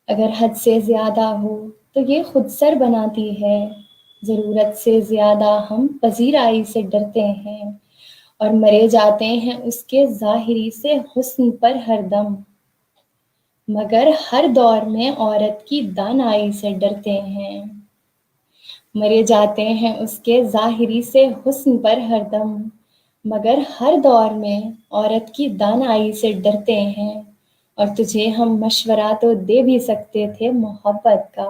अगर हद से ज़्यादा हो तो ये खुद सर बनाती है, ज़रूरत से ज़्यादा हम पज़ीराई से डरते हैं और मरे जाते हैं उसके ज़ाहिरी से हुस्न पर हरदम। मगर हर दौर में औरत की दानाई से डरते हैं, मरे जाते हैं उसके ज़ाहिरी से हुस्न पर हरदम। मगर हर दौर में औरत की दानाई से डरते हैं और तुझे हम मशवरा तो दे भी सकते थे मोहब्बत का,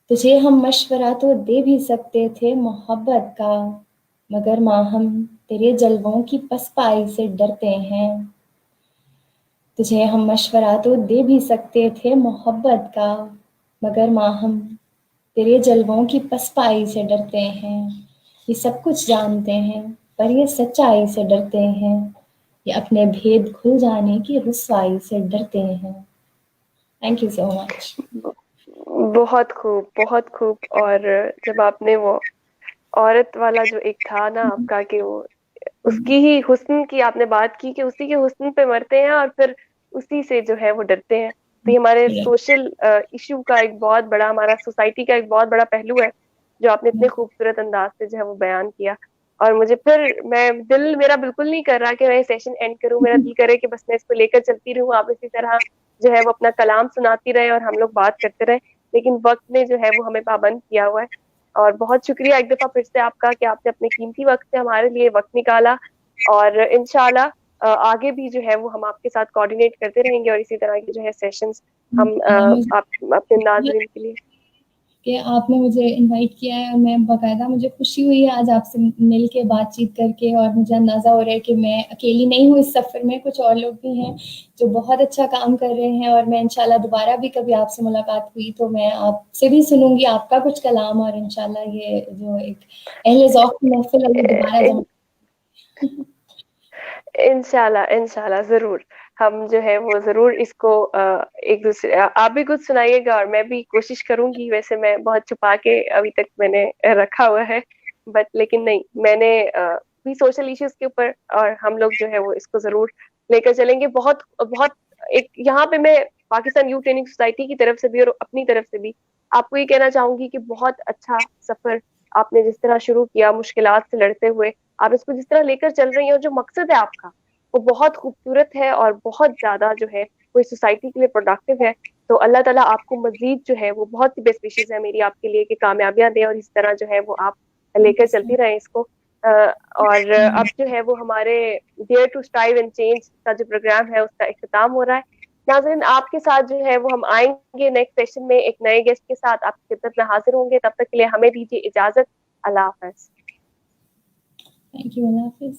तुझे हम मशवरा तो दे भी सकते थे मोहब्बत का, मगर माँ हम तेरे जलवों की पसपाई से डरते हैं। तुझे हम मशवरा तो दे भी सकते थे मोहब्बत का, मगर माँ हम तेरे जलवों की पसपाई से डरते हैं। ये सब कुछ जानते हैं पर ये सच्चाई से डरते हैं, ये अपने भेद खुल जाने की रुसवाई से डरते हैं। Thank you so much. बहुत खूब, बहुत खूब। और जब आपने वो औरत वाला जो एक था ना आपका, कि वो उसकी ही हुस्न की आपने बात की कि उसी के हुस्न पे मरते हैं और फिर उसी से जो है वो डरते हैं, तो ये हमारे सोशल इशू का एक बहुत बड़ा, हमारा सोसाइटी का एक बहुत बड़ा पहलू है जो आपने इतने खूबसूरत अंदाज से जो है वो बयान किया। और मुझे फिर, मैं दिल मेरा बिल्कुल नहीं कर रहा कि मैं सेशन एंड करूं, मेरा दिल करे कि बस मैं इसको लेकर चलती रहूं, आप इसी तरह जो है वो अपना कलाम सुनाती रहे और हम लोग बात करते रहे, लेकिन वक्त ने जो है वो हमें पाबंद किया हुआ है। और बहुत शुक्रिया एक दफा फिर से आपका कि आपने अपने कीमती वक्त से हमारे लिए वक्त निकाला। और इंशाल्लाह आगे भी जो है वो हम आपके साथ कोऑर्डिनेट करते रहेंगे और इसी तरह के जो है सेशंस हम आप अपने नाजरीन के लिए। कि आपने मुझे इनवाइट किया है और मैं बाकायदा, मुझे खुशी हुई है आज आपसे मिल के बातचीत करके, और मुझे अंदाज़ा हो रहा है कि मैं अकेली नहीं हूँ इस सफ़र में, कुछ और लोग भी हैं जो बहुत अच्छा काम कर रहे हैं। और मैं इंशाल्लाह दोबारा भी कभी आपसे मुलाकात हुई तो मैं आपसे भी सुनूंगी आपका कुछ कलाम, और इंशाल्लाह ये जो एक अहले ज़ौक़ की महफ़िल है वो दोबारा जमा। इंशाल्लाह, इंशाल्लाह जरूर हम जो है वो जरूर इसको एक दूसरे, आप भी कुछ सुनाइएगा और मैं भी कोशिश करूंगी। वैसे मैं बहुत छुपा के अभी तक मैंने रखा हुआ है, बट लेकिन नहीं, मैंने भी सोशल इश्यूज के ऊपर, और हम लोग जो है वो इसको जरूर लेकर चलेंगे। बहुत बहुत एक यहाँ पे मैं पाकिस्तान यूथ ट्रेनिंग सोसाइटी की तरफ से भी और अपनी तरफ से भी आपको ये कहना चाहूंगी कि बहुत अच्छा सफर आपने जिस तरह शुरू किया, मुश्किलात से लड़ते हुए आप इसको जिस तरह लेकर चल रही हैं, और जो मकसद है आपका वो बहुत खूबसूरत है और बहुत ज्यादा जो है वो इस सोसाइटी के लिए प्रोडक्टिव है। तो अल्लाह ताला आपको मजीद जो है वो, बहुत सी बेस्ट विशेष है मेरी आपके लिए कि कामयाबियां दे और इस तरह जो है वो आप लेकर चलती रहें इसको। और अब जो है वो हमारे dare to strive and change का जो प्रोग्राम है उसका इख्तिताम हो रहा है। नाज़रीन, आपके साथ जो है वो हम आएंगे नेक्स्ट सेशन में एक नए गेस्ट के साथ आपकी खिदमत में हाजिर होंगे। तब तक के लिए हमें दीजिए इजाजत। अल्लाह हाफ़िज़। थैंक यू, अल्लाह हाफ़िज़।